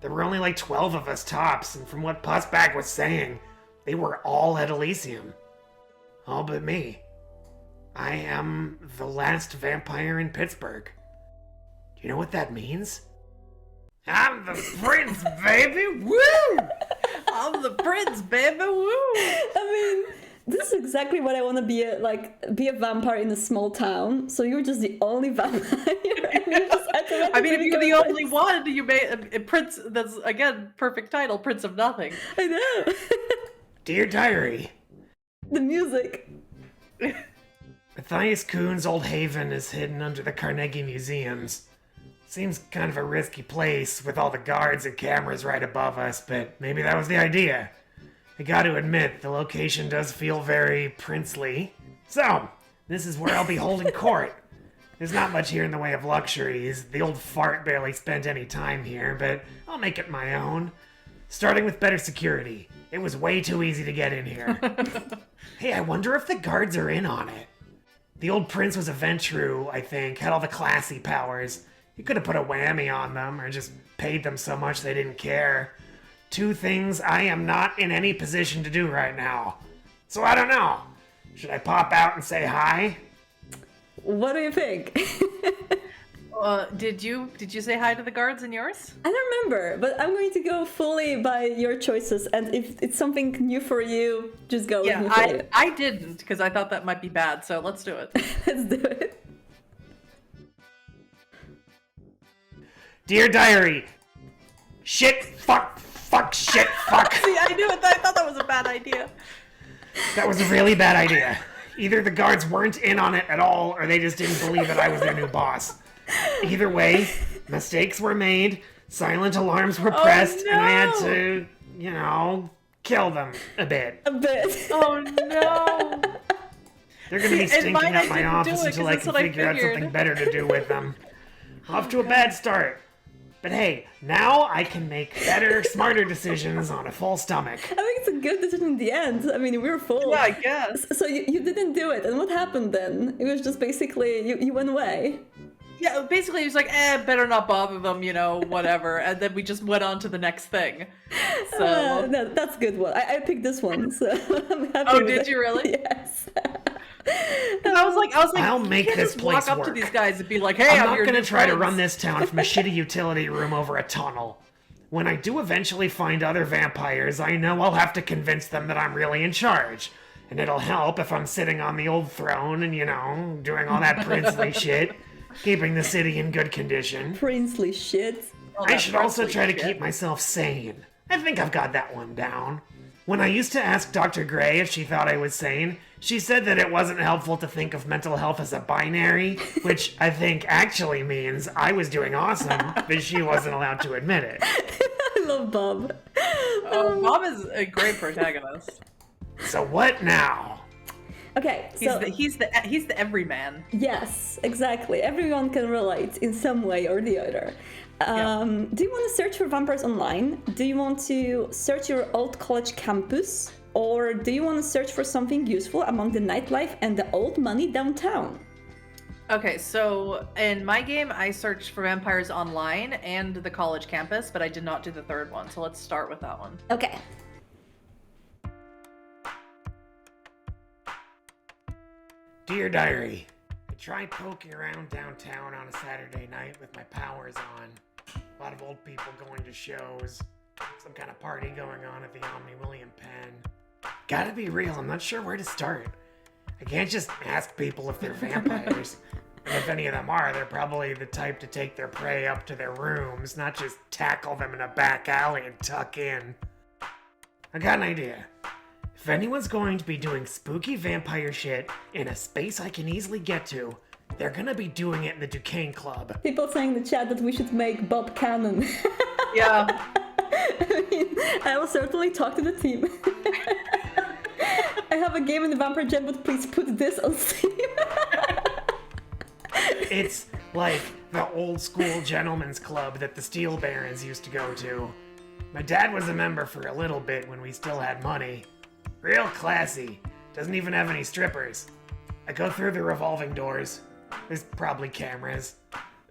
there were only like 12 of us tops, and from what Pussbag was saying, they were all at Elysium. All but me. I am the last vampire in Pittsburgh. Do you know what that means? I'm the prince, baby! Woo! I'm the prince, baby! Woo! I mean, This is exactly what I want to be be a vampire in a small town. So you're just the only vampire. I mean, if you're the only one, you may a prince. That's again perfect title, Prince of Nothing. I know. Dear Diary. The music. Matthias Kuhn's old haven is hidden under the Carnegie Museums. Seems kind of a risky place with all the guards and cameras right above us, but maybe that was the idea. I gotta admit, the location does feel very princely. So, this is where I'll be holding court. There's not much here in the way of luxuries. The old fart barely spent any time here, but I'll make it my own. Starting with better security. It was way too easy to get in here. Hey, I wonder if the guards are in on it. The old prince was a Ventru, I think, had all the classy powers. You could have put a whammy on them, or just paid them so much they didn't care. 2 things I am not in any position to do right now. So I don't know. Should I pop out and say hi? What do you think? Did you say hi to the guards in yours? I don't remember, but I'm going to go fully by your choices, and if it's something new for you, just go with me for it. I didn't, because I thought that might be bad, so let's do it. Let's do it. Dear Diary, shit, fuck, shit, fuck. See, I knew it. I thought that was a bad idea. That was a really bad idea. Either the guards weren't in on it at all, or they just didn't believe that I was their new boss. Either way, mistakes were made, silent alarms were pressed, and I had to, kill them a bit. A bit. Oh no. They're gonna be stinking up my office until I can figure out something better to do with them. Off to a bad start. But hey, now I can make better, smarter decisions on a full stomach. I think it's a good decision in the end. I mean, we were full. Yeah, I guess. So you didn't do it, and what happened then? It was just basically, you went away. Yeah, basically he was like, better not bother them, whatever. And then we just went on to the next thing. So no, that's a good one. I picked this one, so I'm happy Oh, with did it. you really? Yes. I was like, I'll make this just place walk up work. to these guys and be like, hey, I'm I'm not your gonna new try to friends. run this town from a shitty utility room over a tunnel. When I do eventually find other vampires, I know I'll have to convince them that I'm really in charge. And it'll help if I'm sitting on the old throne and, doing all that princely shit. Keeping the city in good condition. Princely shit. I should also try to keep myself sane. I think I've got that one down. When I used to ask Dr. Gray if she thought I was sane, she said that it wasn't helpful to think of mental health as a binary, which I think actually means I was doing awesome, but she wasn't allowed to admit it. I love Bob. Bob is a great protagonist. So what now? Okay, so He's the everyman. yes, exactly. Everyone can relate in some way or the other. Do you want to search for vampires online? Do you want to search your old college campus? Or do you want to search for something useful among the nightlife and the old money downtown? Okay, so in my game, I searched for vampires online and the college campus, but I did not do the third one. So let's start with that one. Okay. Dear Diary, I tried poking around downtown on a Saturday night with my powers on. A lot of old people going to shows. Some kind of party going on at the Omni William Penn. Gotta be real, I'm not sure where to start. I can't just ask people if they're vampires. And if any of them are, they're probably the type to take their prey up to their rooms, not just tackle them in a back alley and tuck in. I got an idea. If anyone's going to be doing spooky vampire shit in a space I can easily get to, they're gonna be doing it in the Duquesne Club. People saying in the chat that we should make Bob canon. Yeah. I will certainly talk to the team. I have a game in the Vampire Jam, but please put this on Steam. It's like the old school gentleman's club that the Steel Barons used to go to. My dad was a member for a little bit when we still had money. Real classy. Doesn't even have any strippers. I go through the revolving doors. There's probably cameras.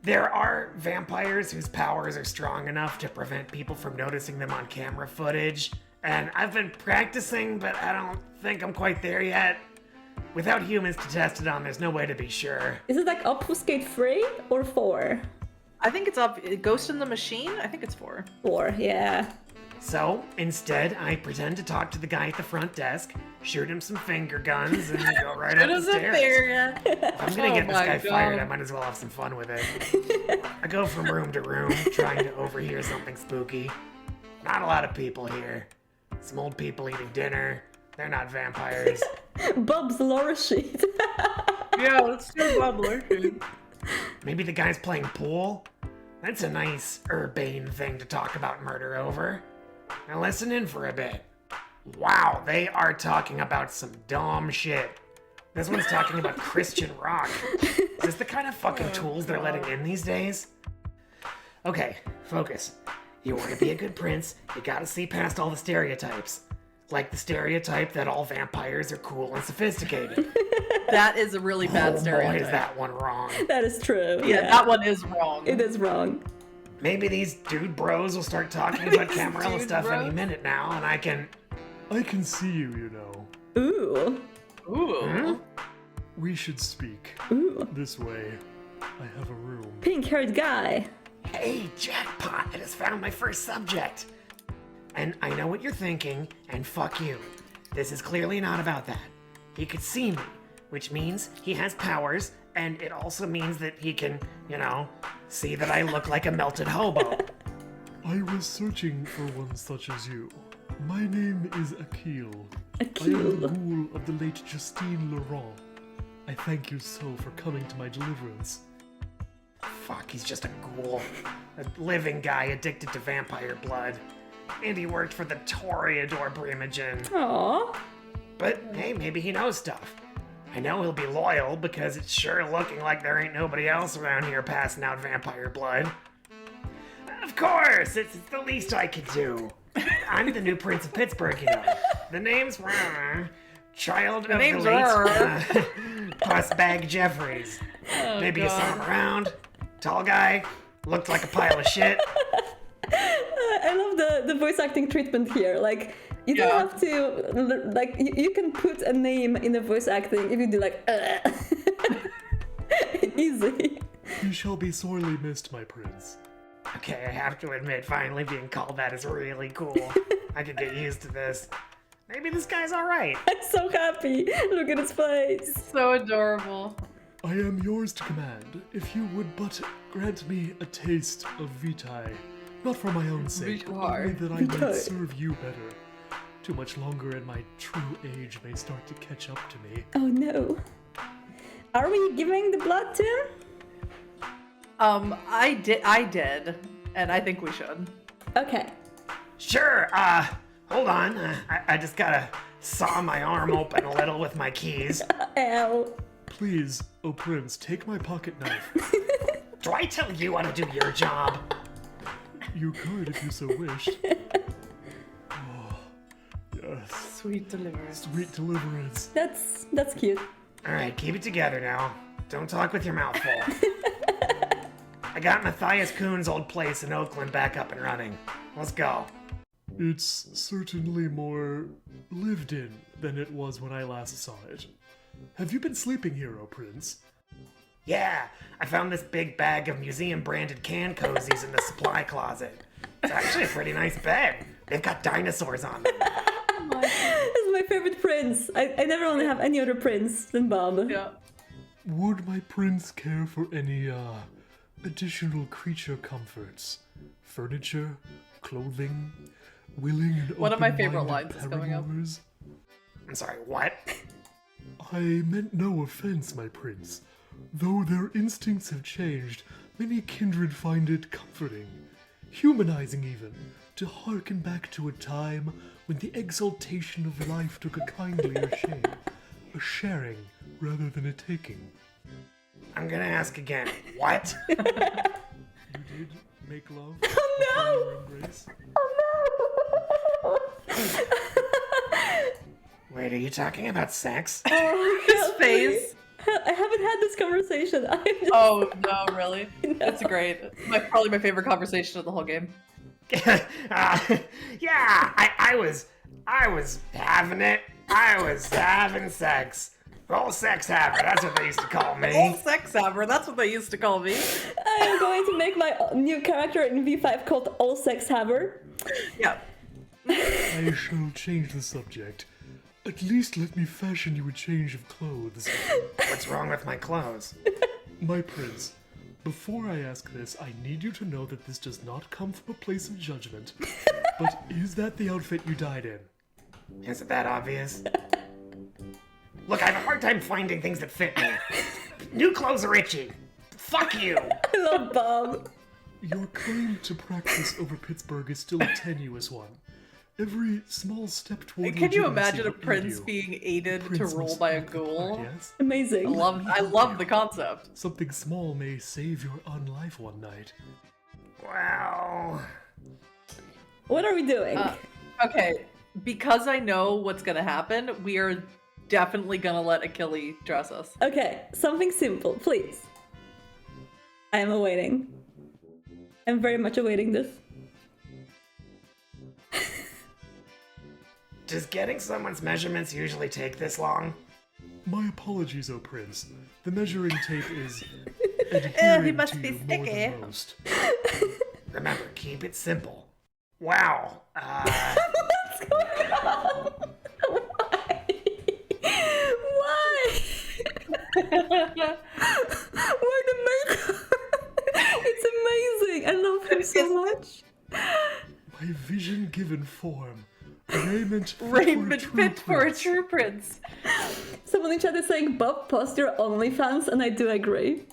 There are vampires whose powers are strong enough to prevent people from noticing them on camera footage. And I've been practicing, but I don't think I'm quite there yet. Without humans to test it on, there's no way to be sure. Is it like Obfuscate 3 or 4? I think it's up. Ghost in the Machine? I think it's 4. 4, yeah. So, instead, I pretend to talk to the guy at the front desk, shoot him some finger guns, and go right up the stairs. If I'm gonna get this guy fired, I might as well have some fun with it. I go from room to room, trying to overhear something spooky. Not a lot of people here. Some old people eating dinner. They're not vampires. Bob's lore sheet. Yeah, let's do Bob lore sheet. Maybe the guy's playing pool? That's a nice, urbane thing to talk about murder over. Now listen in for a bit. Wow, they are talking about some dumb shit. This one's talking about Christian rock. Is this the kind of fucking tools they're letting in these days? Okay, focus. You want to be a good prince, you gotta see past all the stereotypes. Like the stereotype that all vampires are cool and sophisticated. That is a really bad stereotype. Boy, is that one wrong. That is true. Yeah, that one is wrong. It is wrong. Maybe these dude bros will start talking about Camarilla stuff any minute now, and I can see you, you know. Ooh. Ooh. We should speak. Ooh. This way. I have a room. Pink-haired guy. Hey, jackpot, I just found my first subject. And I know what you're thinking, and fuck you. This is clearly not about that. He could see me, which means he has powers, and it also means that he can, you know, see that I look like a melted hobo. I was searching for one such as you. My name is Akil. Akil. I am the ghoul of the late Justine Laurent. I thank you so for coming to my deliverance. Fuck, he's just a ghoul. A living guy addicted to vampire blood. And he worked for the Toreador Brimogen. Aww. But hey, maybe he knows stuff. I know he'll be loyal because it's sure looking like there ain't nobody else around here passing out vampire blood. Of course, it's the least I could do. I'm the new Prince of Pittsburgh, you know. The name's Child of the late Pussbag Jeffries. Maybe you saw him around. Tall guy, looked like a pile of shit. I love the voice acting treatment here. Like, you don't have to, like, you can put a name in the voice acting if you do like, easy. You shall be sorely missed, my prince. Okay, I have to admit, finally being called that is really cool. I could get used to this. Maybe this guy's alright. I'm so happy. Look at his face. So adorable. I am yours to command, if you would but grant me a taste of vitae. Not for my own sake, but only that I might serve you better. Too much longer and my true age may start to catch up to me. Oh no. Are we giving the blood to him? I did, and I think we should. Okay. Sure, hold on. I just gotta saw my arm open a little with my keys. Ow. Please, oh prince, take my pocket knife. Do I tell you how to do your job? You could if you so wished. Oh, yes. Sweet deliverance. Sweet deliverance. That's cute. Alright, keep it together now. Don't talk with your mouth full. I got Matthias Kuhn's old place in Oakland back up and running. Let's go. It's certainly more lived in than it was when I last saw it. Have you been sleeping here, oh prince? Yeah, I found this big bag of museum-branded can cozies in the supply closet. It's actually a pretty nice bed. They've got dinosaurs on them. This is my favorite prince. I never want to have any other prince than Bob. Yeah. Would my prince care for any, additional creature comforts? Furniture? Clothing? Willing and One of my favorite lines open-minded is coming up. paramours? I'm sorry, what? I meant no offense, my prince. Though their instincts have changed, many kindred find it comforting, humanizing even, to hearken back to a time when the exaltation of life took a kindlier shape, a sharing rather than a taking. I'm gonna ask again. What? You did make love? Oh no! Embrace? Oh Wait, are you talking about sex? no! His face. I haven't had this conversation. Oh no, really? No. It's great. Probably my favorite conversation of the whole game. Yeah, I was having it. I was having sex. Old sex haver, that's what they used to call me. Old sex haver, that's what they used to call me. I am going to make my new character in V5 called All Sex Haver. Yeah. I shall change the subject. At least let me fashion you a change of clothes. What's wrong with my clothes? My prince, before I ask this, I need you to know that this does not come from a place of judgment. But is that the outfit you died in? Is it that obvious? Look, I have a hard time finding things that fit me. New clothes are itchy. Fuck you! I love Bob. Your claim to Praxis over Pittsburgh is still a tenuous one. Every small step toward Can you legitimacy imagine a will aid prince you. being aided to Prince rule must by a act the part, ghoul? yes? Amazing. I love the concept. Something small may save your unlife one night. Wow. What are we doing? Okay, because I know what's gonna happen, we are definitely gonna let Achilles dress us. Okay, something simple, please. I am awaiting. I'm very much awaiting this. Does getting someone's measurements usually take this long? My apologies, O Prince. The measuring tape is adhering must to be you more sticky. than most. Remember, keep it simple. Wow. What's going on? Why? Why the makeup? It's amazing. I love him so much. My vision given form. Raiment Fit for a true prince. Someone in chat is saying, Bob, post your OnlyFans, and I do agree.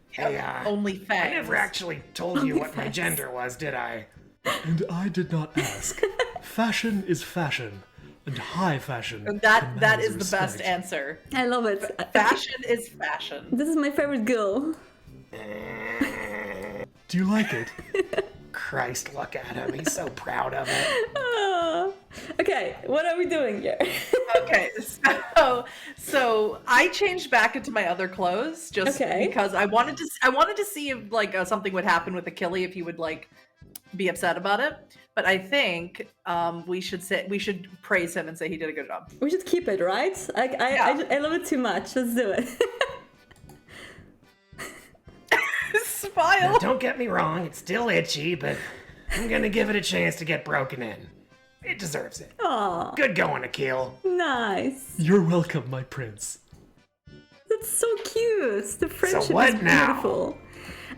Hey, Only I fangs. never actually told you what my gender was, did I? And I did not ask. Fashion is fashion, and high fashion. That commands is the best respect. answer. I love it. Fashion is fashion. This is my favorite girl. Do you like it? Christ, look at him. He's so proud of it. Ah. Okay, what are we doing here? Okay, so I changed back into my other clothes just because I wanted to see if like something would happen with Achilles if he would like be upset about it. But I think we should praise him and say he did a good job. We should keep it, right? I love it too much. Let's do it. Smile. Now, don't get me wrong, it's still itchy, but I'm gonna give it a chance to get broken in. It deserves it. Aw, Good going, Akil. nice. You're welcome, my prince. That's so cute. The friendship what is now? beautiful.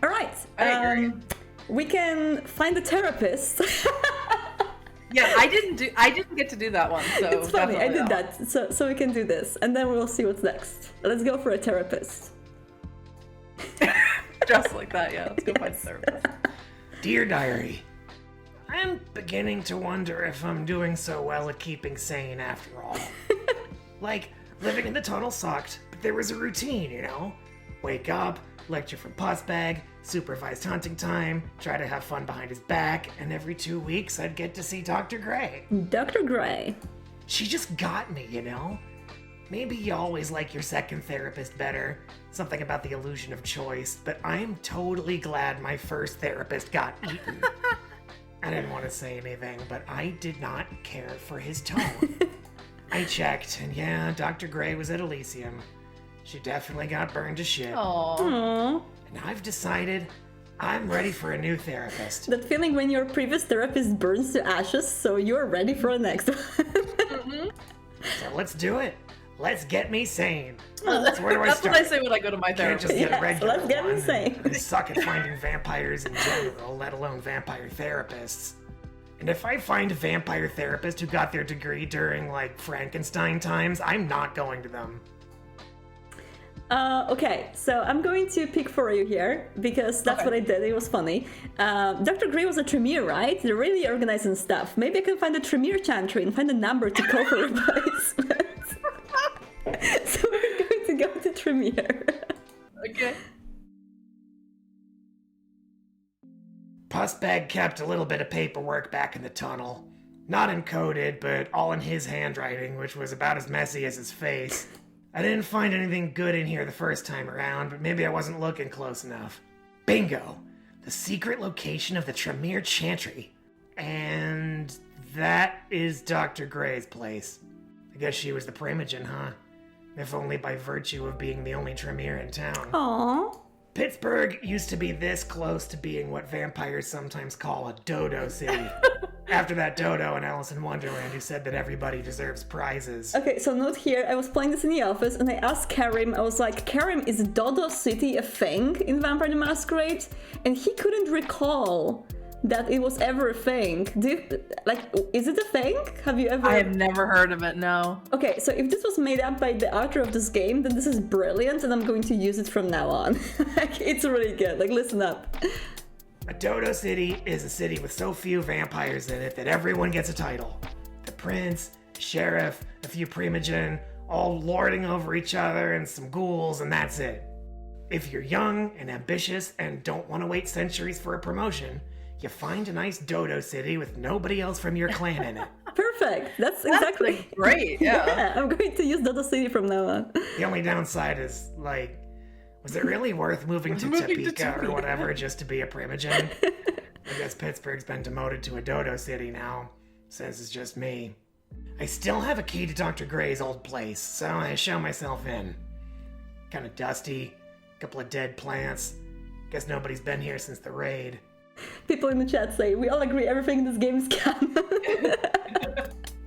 All right. I agree. We can find a therapist. Yeah, I didn't get to do that one. So It's funny. I definitely did that. So we can do this, and then we'll see what's next. Let's go for a therapist. Just like that, yeah. Let's go find a therapist. Dear Diary, I'm beginning to wonder if I'm doing so well at keeping sane after all. Like, living in the tunnel sucked, but there was a routine, you know? Wake up, lecture from Pussbag, supervised hunting time, try to have fun behind his back, and every 2 weeks I'd get to see Dr. Gray. Dr. Gray. She just got me, you know? Maybe you always like your second therapist better, something about the illusion of choice, but I'm totally glad my first therapist got eaten. I didn't want to say anything, but I did not care for his tone. I checked, and yeah, Dr. Gray was at Elysium. She definitely got burned to shit. Aww. Aww. And I've decided I'm ready for a new therapist. That feeling when your previous therapist burns to ashes, so you're ready for the next one. So let's do it. Let's get me sane. That's where do I what start? I say when I go to my Can't therapist. just get a Yes, regular let's get one. insane. I suck at finding vampires in general, let alone vampire therapists. And if I find a vampire therapist who got their degree during, like, Frankenstein times, I'm not going to them. Okay, so I'm going to pick for you here, because that's what I did. It was funny. Dr. Gray was a Tremere, right? They're really organizing stuff. Maybe I can find a Tremere chantry and find a number to call for replacement. So we're going to go to Tremere. Okay. Pussbag kept a little bit of paperwork back in the tunnel. Not encoded, but all in his handwriting, which was about as messy as his face. I didn't find anything good in here the first time around, but maybe I wasn't looking close enough. Bingo! The secret location of the Tremere Chantry. And that is Dr. Gray's place. I guess she was the Primogen, huh? If only by virtue of being the only Tremere in town. Aww. Pittsburgh used to be this close to being what vampires sometimes call a dodo city. After that dodo in Alice in Wonderland who said that everybody deserves prizes. Okay, so note here, I was playing this in the office and I asked Karim, I was like, Karim, is Dodo City a thing in Vampire the Masquerade? And he couldn't recall that it was ever a thing. Is it a thing? Have you ever... I have never heard of it, no. Okay, so if this was made up by the author of this game, then this is brilliant and I'm going to use it from now on. It's really good, listen up. A Dodo City is a city with so few vampires in it that everyone gets a title. The prince, sheriff, a few primogen, all lording over each other and some ghouls, and that's it. If you're young and ambitious and don't want to wait centuries for a promotion, you find a nice Dodo City with nobody else from your clan in it. Perfect. That's exactly great. Yeah. I'm going to use Dodo City from now on. The only downside is, was it really worth moving to Topeka or whatever just to be a primogen? I guess Pittsburgh's been demoted to a Dodo City now, since it's just me. I still have a key to Dr. Gray's old place, so I show myself in. Kinda dusty, couple of dead plants. Guess nobody's been here since the raid. People in the chat say, we all agree everything in this game is canon.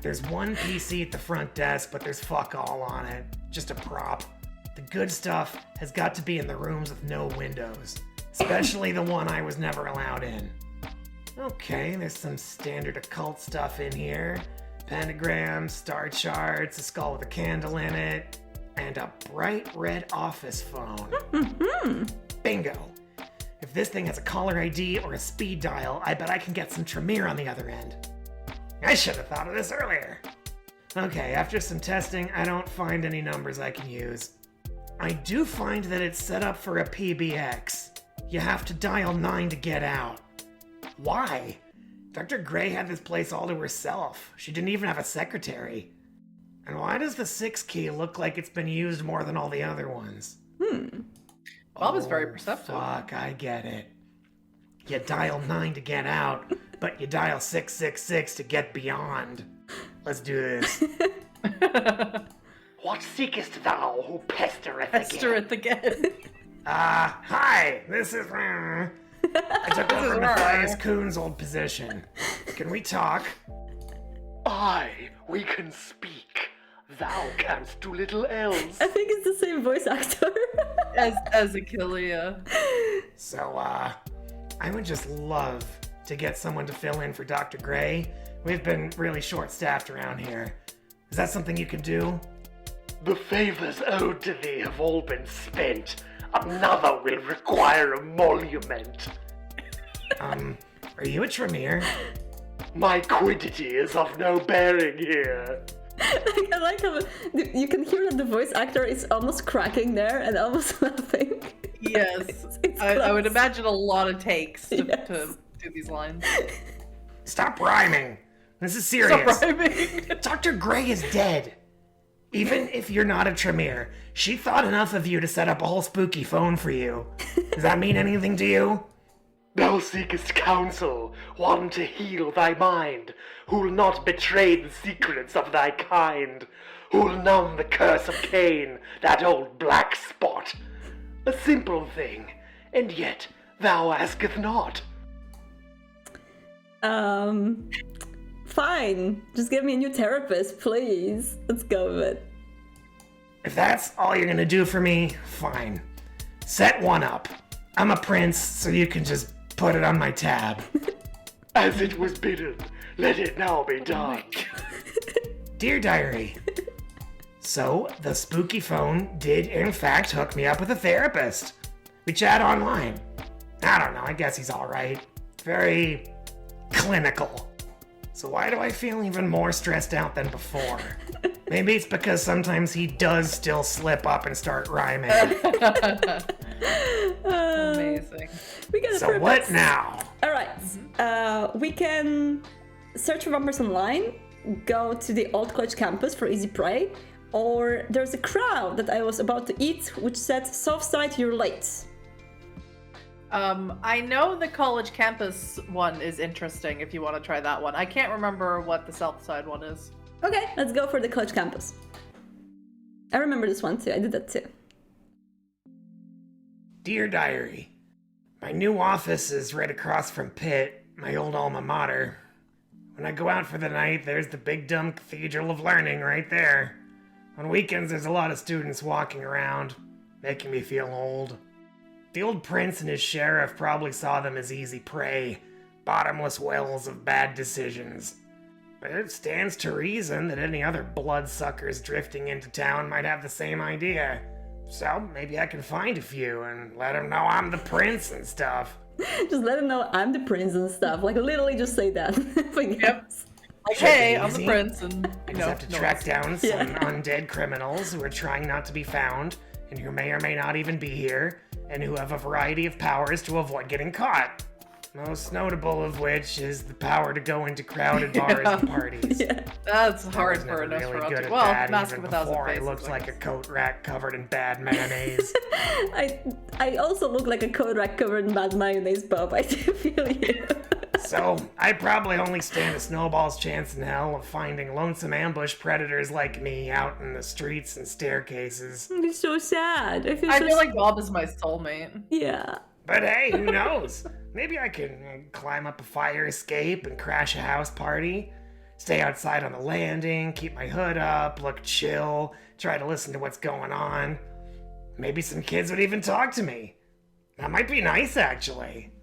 There's one PC at the front desk, but there's fuck all on it. Just a prop. The good stuff has got to be in the rooms with no windows. Especially the one I was never allowed in. Okay, there's some standard occult stuff in here. Pentagrams, star charts, a skull with a candle in it, and a bright red office phone. Bingo! If this thing has a caller ID or a speed dial, I bet I can get some Tremere on the other end. I should have thought of this earlier. Okay, after some testing, I don't find any numbers I can use. I do find that it's set up for a PBX. You have to dial 9 to get out. Why? Dr. Gray had this place all to herself. She didn't even have a secretary. And why does the 6 key look like it's been used more than all the other ones? Bob is very perceptive. Fuck, I get it. You dial 9 to get out, but you dial 666 to get beyond. Let's do this. What seekest thou who pestereth again? Hi, this is... I took over Matthias Kuhn's old position. Can we talk? We can speak. Thou canst do little else. I think it's the same voice actor. as Achillea. So, I would just love to get someone to fill in for Dr. Gray. We've been really short-staffed around here. Is that something you can do? The favors owed to thee have all been spent. Another will require emolument. Are you a Tremere? My quiddity is of no bearing here. I like how you can hear that the voice actor is almost cracking there and almost laughing. Yes. I would imagine a lot of takes to do these lines. Stop rhyming. This is serious. Stop rhyming. Dr. Gray is dead. Even if you're not a Tremere, she thought enough of you to set up a whole spooky phone for you. Does that mean anything to you? Thou seekest counsel, one to heal thy mind, who'll not betray the secrets of thy kind, who'll numb the curse of Cain, that old black spot. A simple thing, and yet thou asketh not. Fine. Just give me a new therapist, please. Let's go with it. If that's all you're gonna do for me, fine. Set one up. I'm a prince, so you can just put it on my tab. As it was bidden, let it now be done. Dear Diary, so the spooky phone did in fact hook me up with a therapist. We chat online. I don't know, I guess he's alright. Very clinical. So why do I feel even more stressed out than before? Maybe it's because sometimes he does still slip up and start rhyming. Amazing. We got a So what now? Alright, we can search for vampires online, go to the old college campus for easy prey, or there's a crowd that I was about to eat which said, Southside, you're late. I know the college campus one is interesting if you want to try that one. I can't remember what the south side one is. Okay, let's go for the college campus. I remember this one too, I did that too. Dear Diary, my new office is right across from Pitt, my old alma mater. When I go out for the night, there's the big dumb cathedral of learning right there. On weekends, there's a lot of students walking around, making me feel old. The old prince and his sheriff probably saw them as easy prey, bottomless wells of bad decisions. But it stands to reason that any other bloodsuckers drifting into town might have the same idea. So maybe I can find a few and let them know I'm the prince and stuff. Just let them know I'm the prince and stuff. Like, literally just say that. Yep. Like, hey, I'm the prince, and I just have to track down some undead criminals who are trying not to be found, and who may or may not even be here, and who have a variety of powers to avoid getting caught. Most notable of which is the power to go into crowded bars and parties. That's I hard was for never a really Nosferatu. good at Well, that Mask even of a Thousand before I Faces. looked like a coat rack covered in bad mayonnaise. I also look like a coat rack covered in bad mayonnaise, Bob. I do feel you. So, I probably only stand a snowball's chance in hell of finding lonesome ambush predators like me out in the streets and staircases. It's so sad. I feel like Bob is my soulmate. Yeah. But hey, who knows? Maybe I can climb up a fire escape and crash a house party. Stay outside on the landing, keep my hood up, look chill, try to listen to what's going on. Maybe some kids would even talk to me. That might be nice, actually.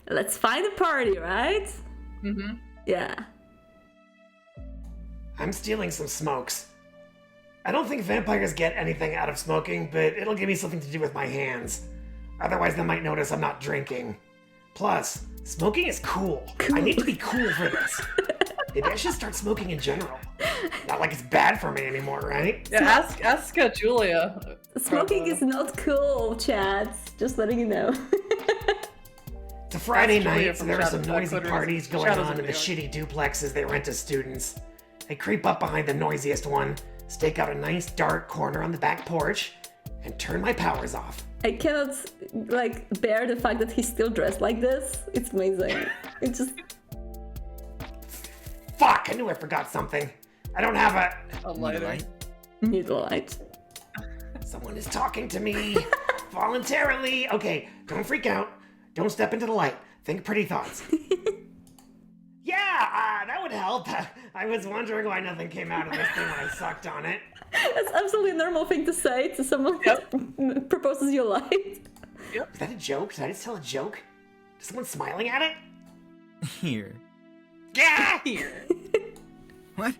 Let's find a party, right? Mm-hmm. Yeah. I'm stealing some smokes. I don't think vampires get anything out of smoking, but it'll give me something to do with my hands. Otherwise, they might notice I'm not drinking. Plus, smoking is cool. I need to be cool for this. Maybe I should start smoking in general. Not like it's bad for me anymore, right? Yeah, ask Julia. Smoking is not cool, Chad. Just letting you know. It's a Friday Julia night, so from there are some Shadows noisy Headquarters. parties going Shadows on of in the New shitty duplexes they rent to students. I creep up behind the noisiest one, stake out a nice dark corner on the back porch, and turn my powers off. I cannot, bear the fact that he's still dressed like this. It's amazing. It's just... Fuck! I knew I forgot something. I don't have a lighter. Need a light. Someone is talking to me. Voluntarily. Okay, don't freak out. Don't step into the light. Think pretty thoughts. Yeah, that would help. I was wondering why nothing came out of this thing when I sucked on it. That's absolutely a normal thing to say to someone who proposes you a light. Yep. Is that a joke? Did I just tell a joke? Is someone smiling at it? Here. Yeah! Here. What?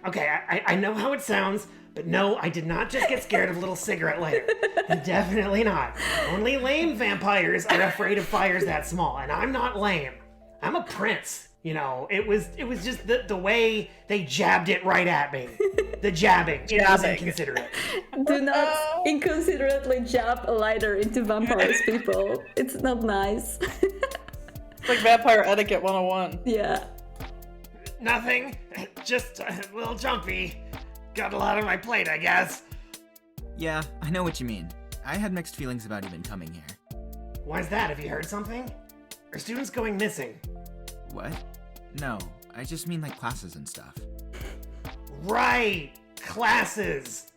Okay, I know how it sounds, but no, I did not just get scared of a little cigarette lighter. Definitely not. Only lame vampires are afraid of fires that small, and I'm not lame. I'm a prince. You know, it was just the way they jabbed it right at me. The jabbing. It was inconsiderate. Do not inconsiderately jab a lighter into vampires, people. It's not nice. It's like vampire etiquette 101. Yeah. Nothing. Just a little jumpy. Got a lot on my plate, I guess. Yeah, I know what you mean. I had mixed feelings about even coming here. Why's that? Have you heard something? Are students going missing? What? No, I just mean like classes and stuff. Right! Classes!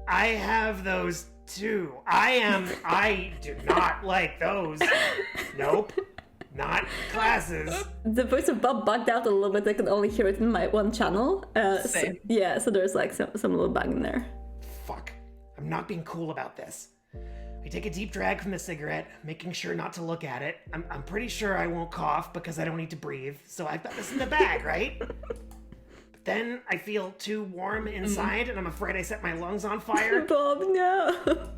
I have those too. I do not like those. Nope. Not classes. The voice of Bob bugged out a little bit. I can only hear it in my one channel. Same. So there's like some little bug in there. Fuck. I'm not being cool about this. I take a deep drag from the cigarette, making sure not to look at it. I'm pretty sure I won't cough because I don't need to breathe, so I've got this in the bag, right? But then I feel too warm inside, and I'm afraid I set my lungs on fire. Bob, no.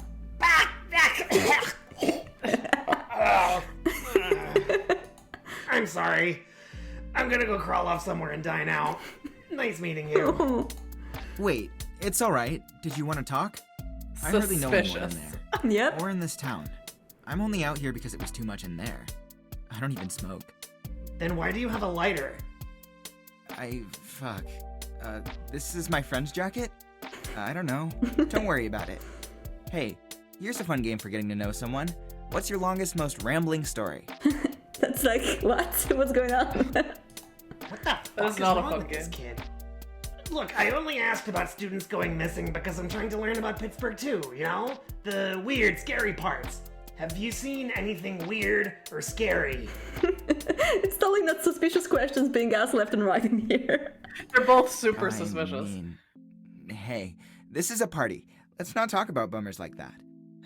I'm sorry. I'm gonna go crawl off somewhere and die now. Nice meeting you. Wait, it's alright. Did you want to talk? I hardly know anyone in there. Yep. Or in this town. I'm only out here because it was too much in there. I don't even smoke. Then why do you have a lighter? Fuck. This is my friend's jacket? I don't know. Don't worry about it. Hey, here's a fun game for getting to know someone. What's your longest, most rambling story? That's like, what? What's going on? What the fuck is not a wrong fun with this game. kid? Look, I only asked about students going missing because I'm trying to learn about Pittsburgh too, you know? The weird, scary parts. Have you seen anything weird or scary? It's totally not suspicious questions being asked left and right in here. They're both super suspicious. Hey, this is a party. Let's not talk about bummers like that.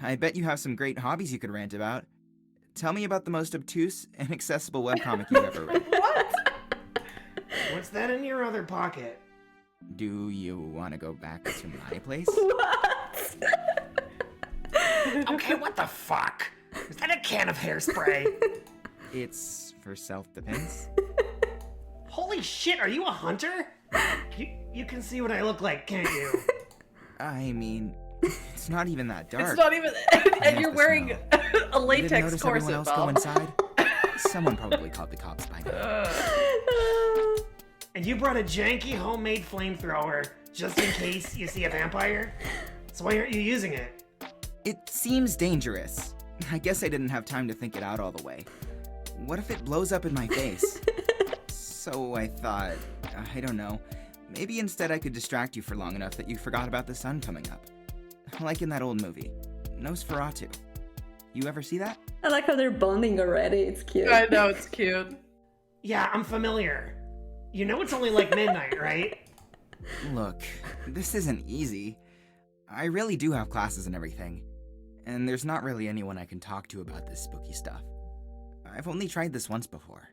I bet you have some great hobbies you could rant about. Tell me about the most obtuse and accessible webcomic you've ever read. What? What's that in your other pocket? Do you want to go back to my place? What? Okay, what the fuck? Is that a can of hairspray? It's for self-defense. Holy shit, are you a hunter? You can see what I look like, can't you? I mean, it's not even that dark. It's not even... And you're wearing a latex corset, everyone else Bob. go inside? Someone probably called the cops by now. And you brought a janky homemade flamethrower just in case you see a vampire? So why aren't you using it? It seems dangerous. I guess I didn't have time to think it out all the way. What if it blows up in my face? So I thought, I don't know, maybe instead I could distract you for long enough that you forgot about the sun coming up. Like in that old movie, Nosferatu. You ever see that? I like how they're bonding already. It's cute. I know, it's cute. Yeah, I'm familiar. You know it's only like midnight, right? Look, this isn't easy. I really do have classes and everything. And there's not really anyone I can talk to about this spooky stuff. I've only tried this once before.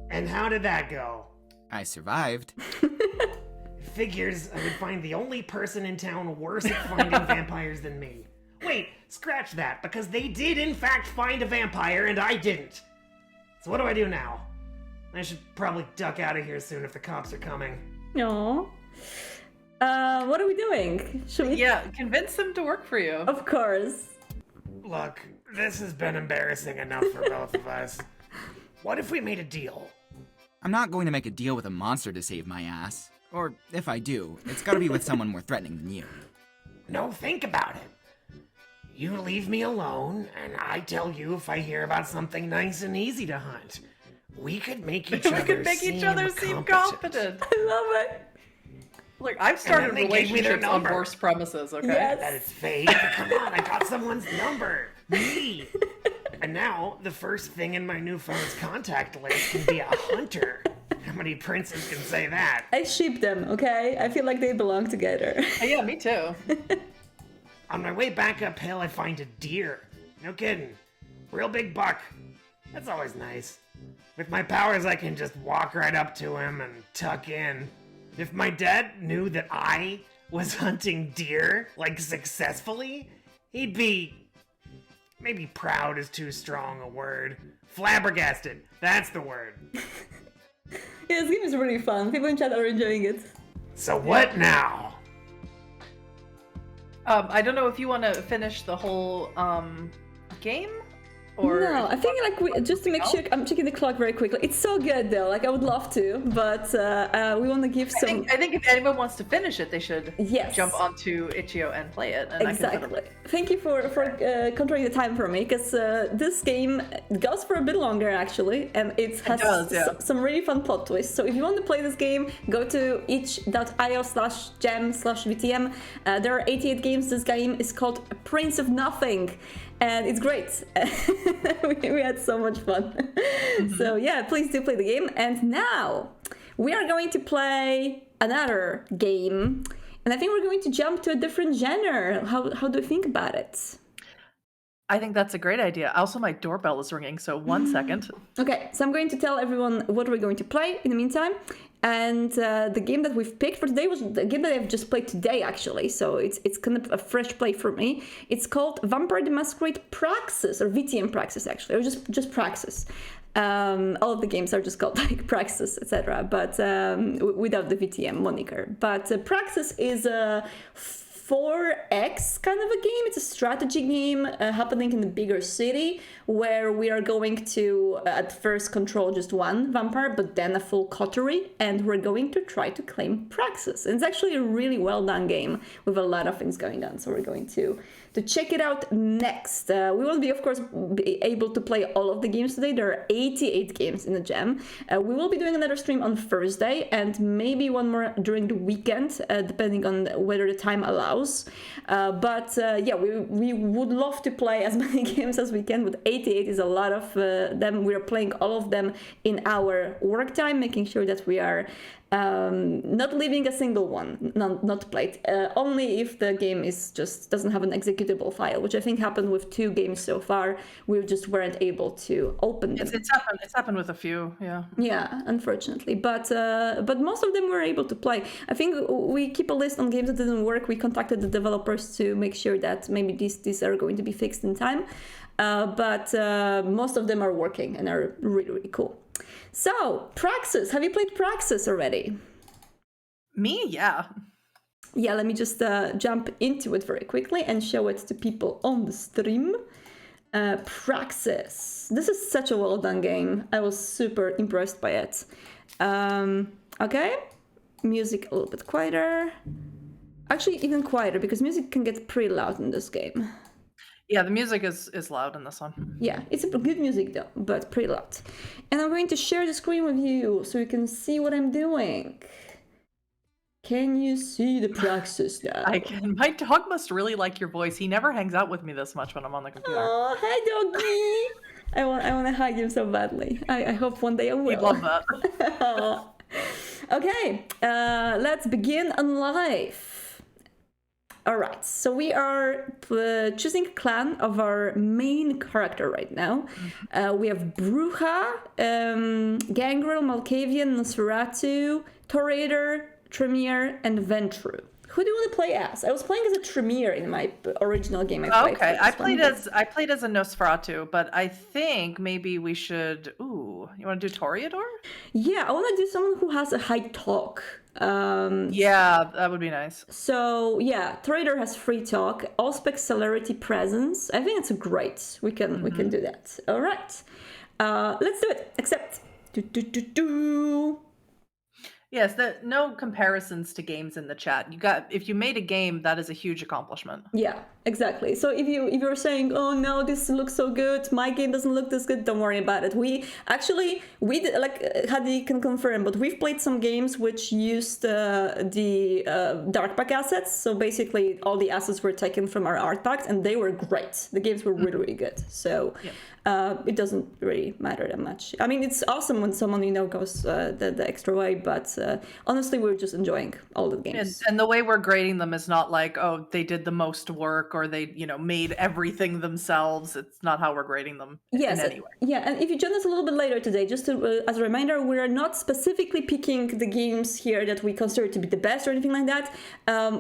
And how did that go? I survived. Figures I would find the only person in town worse at finding vampires than me. Wait, scratch that, because they did in fact find a vampire and I didn't. So what do I do now? I should probably duck out of here soon if the cops are coming. Aww. What are we doing? Should we? Yeah, convince them to work for you. Of course. Look, this has been embarrassing enough for both of us. What if we made a deal? I'm not going to make a deal with a monster to save my ass. Or if I do, it's gotta be with someone more threatening than you. No, think about it. You leave me alone, and I tell you if I hear about something nice and easy to hunt. We could make each other seem competent. I love it. Look, I've started they gave me their relationships on number. worse premises, okay? Yes. That is fake. Come on, I got someone's number. Me. And now, the first thing in my new phone's contact list can be a hunter. How many princes can say that? I ship them, okay? I feel like they belong together. Yeah, me too. On my way back uphill, I find a deer. No kidding. Real big buck. That's always nice. With my powers, I can just walk right up to him and tuck in. If my dad knew that I was hunting deer, like successfully, he'd be... Maybe proud is too strong a word. Flabbergasted. That's the word. Yeah, this game is really fun. People in chat are enjoying it. So what now? I don't know if you want to finish the whole game, or No, I think like just to make sure, I'm checking the clock very quickly. It's so good though. Like I would love to, but we want to give some. I think if anyone wants to finish it, they should Yes. jump onto Itch.io and play it. And Exactly. Thank you for controlling the time for me, because this game goes for a bit longer actually, and it has some really fun plot twists. So if you want to play this game, go to itch.io/gem/VTM. There are 88 games. This game is called Prince of Nothing, and it's great. we had so much fun. So yeah, please do play the game. And now we are going to play another game. And I think we're going to jump to a different genre. How do you think about it? I think that's a great idea. Also, my doorbell is ringing, so 1 second. Okay, so I'm going to tell everyone what we're going to play in the meantime. And the game that we've picked for today was the game that I've just played today, actually. So it's kind of a fresh play for me. It's called Vampire the Masquerade Praxis, or VTM Praxis, actually, or just Praxis. All of the games are just called like Praxis, etc., but without the VTM moniker. But Praxis is a 4X kind of a game. It's a strategy game happening in a bigger city where we are going to at first control just one vampire, but then a full coterie, and we're going to try to claim Praxis. And it's actually a really well done game with a lot of things going on, so we're going to check it out next. We won't be, of course, be able to play all of the games today. There are 88 games in the gem. We will be doing another stream on Thursday and maybe one more during the weekend, depending on whether the time allows. allows. But we would love to play as many games as we can, but 88 is a lot of them. We're playing all of them in our work time, making sure that we are not leaving a single one not played, only if the game is just doesn't have an executable file, which I think happened with 2 games so far. We just weren't able to open them. It's happened with a few, yeah. Yeah, unfortunately, but most of them were able to play. I think we keep a list on games that didn't work. We contacted the developers to make sure that maybe these are going to be fixed in time, but most of them are working and are really, really cool. So, Praxis, have you played Praxis already? Me? Yeah. Yeah, let me just jump into it very quickly and show it to people on the stream. Praxis. This is such a well done game. I was super impressed by it. Okay, music a little bit quieter. Actually, even quieter, because music can get pretty loud in this game. Yeah, the music is loud in this one. Yeah, it's a good music though, but pretty loud. And I'm going to share the screen with you so you can see what I'm doing. Can you see the Praxis now? I can. My dog must really like your voice. He never hangs out with me this much when I'm on the computer. Oh, hi doggy! I want to hug him so badly. I hope one day I will. He'd love that. Okay, let's begin on life. All right, so we are choosing a clan of our main character right now. We have Bruja, Gangrel, Malkavian, Nosferatu, Torrator, Tremere, and Ventru. Who do you want to play as? I was playing as a Tremere in my original game. I played as a Nosferatu, but I think maybe we should. Ooh, you want to do Toreador? Yeah, I want to do someone who has a high talk. Yeah, that would be nice. So yeah, Trader has free talk, Auspex celerity presence. I think it's great. We can do that. All right, let's do it. Accept. Yes, no comparisons to games in the chat. If you made a game, that is a huge accomplishment. Yeah, exactly. So if you're saying, oh no, this looks so good, my game doesn't look this good, don't worry about it. We did, like Huddy can confirm, but we've played some games which used the dark pack assets. So basically all the assets were taken from our art packs and they were great. The games were really, really good. So it doesn't really matter that much. I mean, it's awesome when someone, goes the extra way, but honestly, we're just enjoying all the games. And the way we're grading them is not like, oh, they did the most work or they, made everything themselves. It's not how we're grading them in any way. Yeah, and if you join us a little bit later today, just as a reminder, we're not specifically picking the games here that we consider to be the best or anything like that.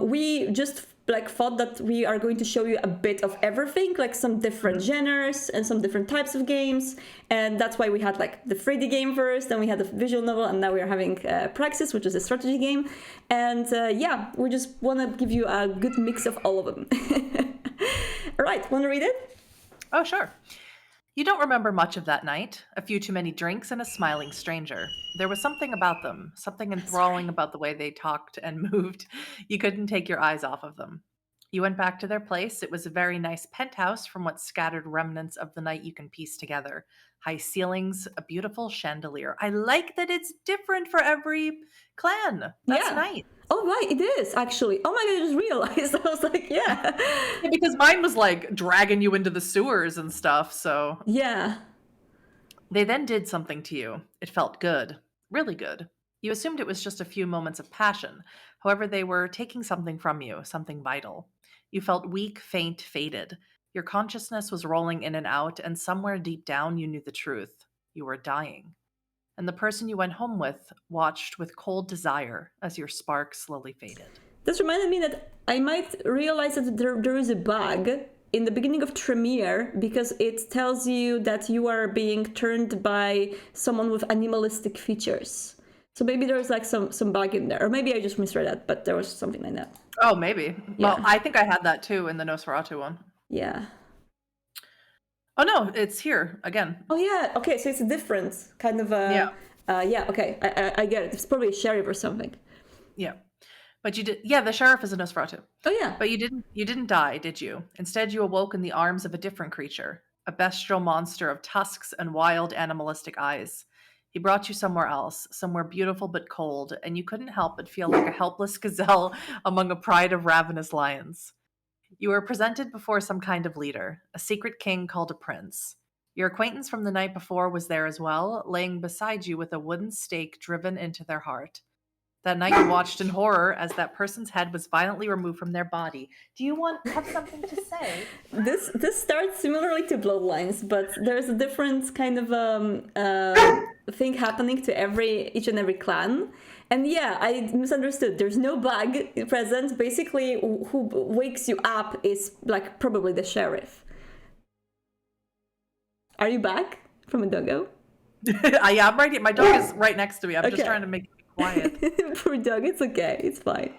We just thought that we are going to show you a bit of everything, like some different genres and some different types of games, and that's why we had the 3D game first, then we had the visual novel, and now we are having Praxis, which is a strategy game, and we just want to give you a good mix of all of them. All right, want to read it? Oh, sure. You don't remember much of that night. A few too many drinks and a smiling stranger. There was something about them, something enthralling about the way they talked and moved. You couldn't take your eyes off of them. You went back to their place. It was a very nice penthouse from what scattered remnants of the night you can piece together. High ceilings, a beautiful chandelier. I like that it's different for every clan. That's nice. Oh, right, it is, actually. Oh my God, I just realized. I was like, yeah. Because mine was dragging you into the sewers and stuff, so. Yeah. They then did something to you. It felt good. Really good. You assumed it was just a few moments of passion. However, they were taking something from you, something vital. You felt weak, faint, faded. Your consciousness was rolling in and out, and somewhere deep down you knew the truth. You were dying. And the person you went home with watched with cold desire as your spark slowly faded. This reminded me that I might realize that there is a bug in the beginning of Tremere, because it tells you that you are being turned by someone with animalistic features. So maybe there's some bug in there. Or maybe I just misread that, but there was something like that. Oh, maybe. Yeah. Well, I think I had that too in the Nosferatu one. Yeah. Oh no, it's here again. Oh yeah, okay, so it's a different kind of okay, I get it. It's probably a sheriff or something. Yeah. But you did the sheriff is a Nosferatu. Oh yeah. But you didn't die, did you? Instead you awoke in the arms of a different creature, a bestial monster of tusks and wild animalistic eyes. He brought you somewhere else, somewhere beautiful but cold, and you couldn't help but feel like a helpless gazelle among a pride of ravenous lions. You were presented before some kind of leader, a secret king called a prince. Your acquaintance from the night before was there as well, laying beside you with a wooden stake driven into their heart. That night you watched in horror as that person's head was violently removed from their body. Do you have something to say? This starts similarly to Bloodlines, but there's a different kind of thing happening to each and every clan. And yeah, I misunderstood. There's no bug present. Basically, who wakes you up is like probably the sheriff. Are you back from a doggo? I am right here. My dog is right next to me. I'm just trying to make it quiet. Poor dog. It's okay. It's fine.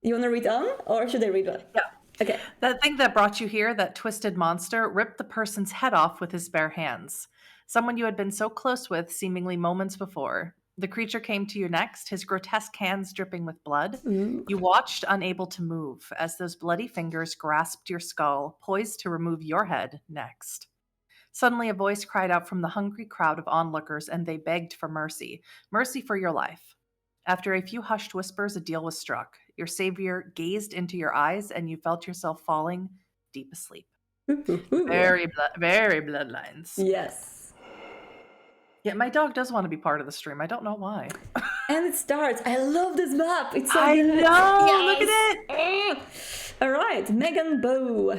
You want to read on, or should I read on? Yeah. Okay. That thing that brought you here, that twisted monster, ripped the person's head off with his bare hands. Someone you had been so close with seemingly moments before. The creature came to you next, his grotesque hands dripping with blood. Ooh. You watched, unable to move, as those bloody fingers grasped your skull, poised to remove your head next. Suddenly a voice cried out from the hungry crowd of onlookers, and they begged for mercy. Mercy for your life. After a few hushed whispers, a deal was struck. Your savior gazed into your eyes, and you felt yourself falling deep asleep. Very Bloodlines. Yes. Yeah, my dog does want to be part of the stream. I don't know why. And it starts. I love this map. It's so I good. know. Yes. Look at it. All right, Megan Bow.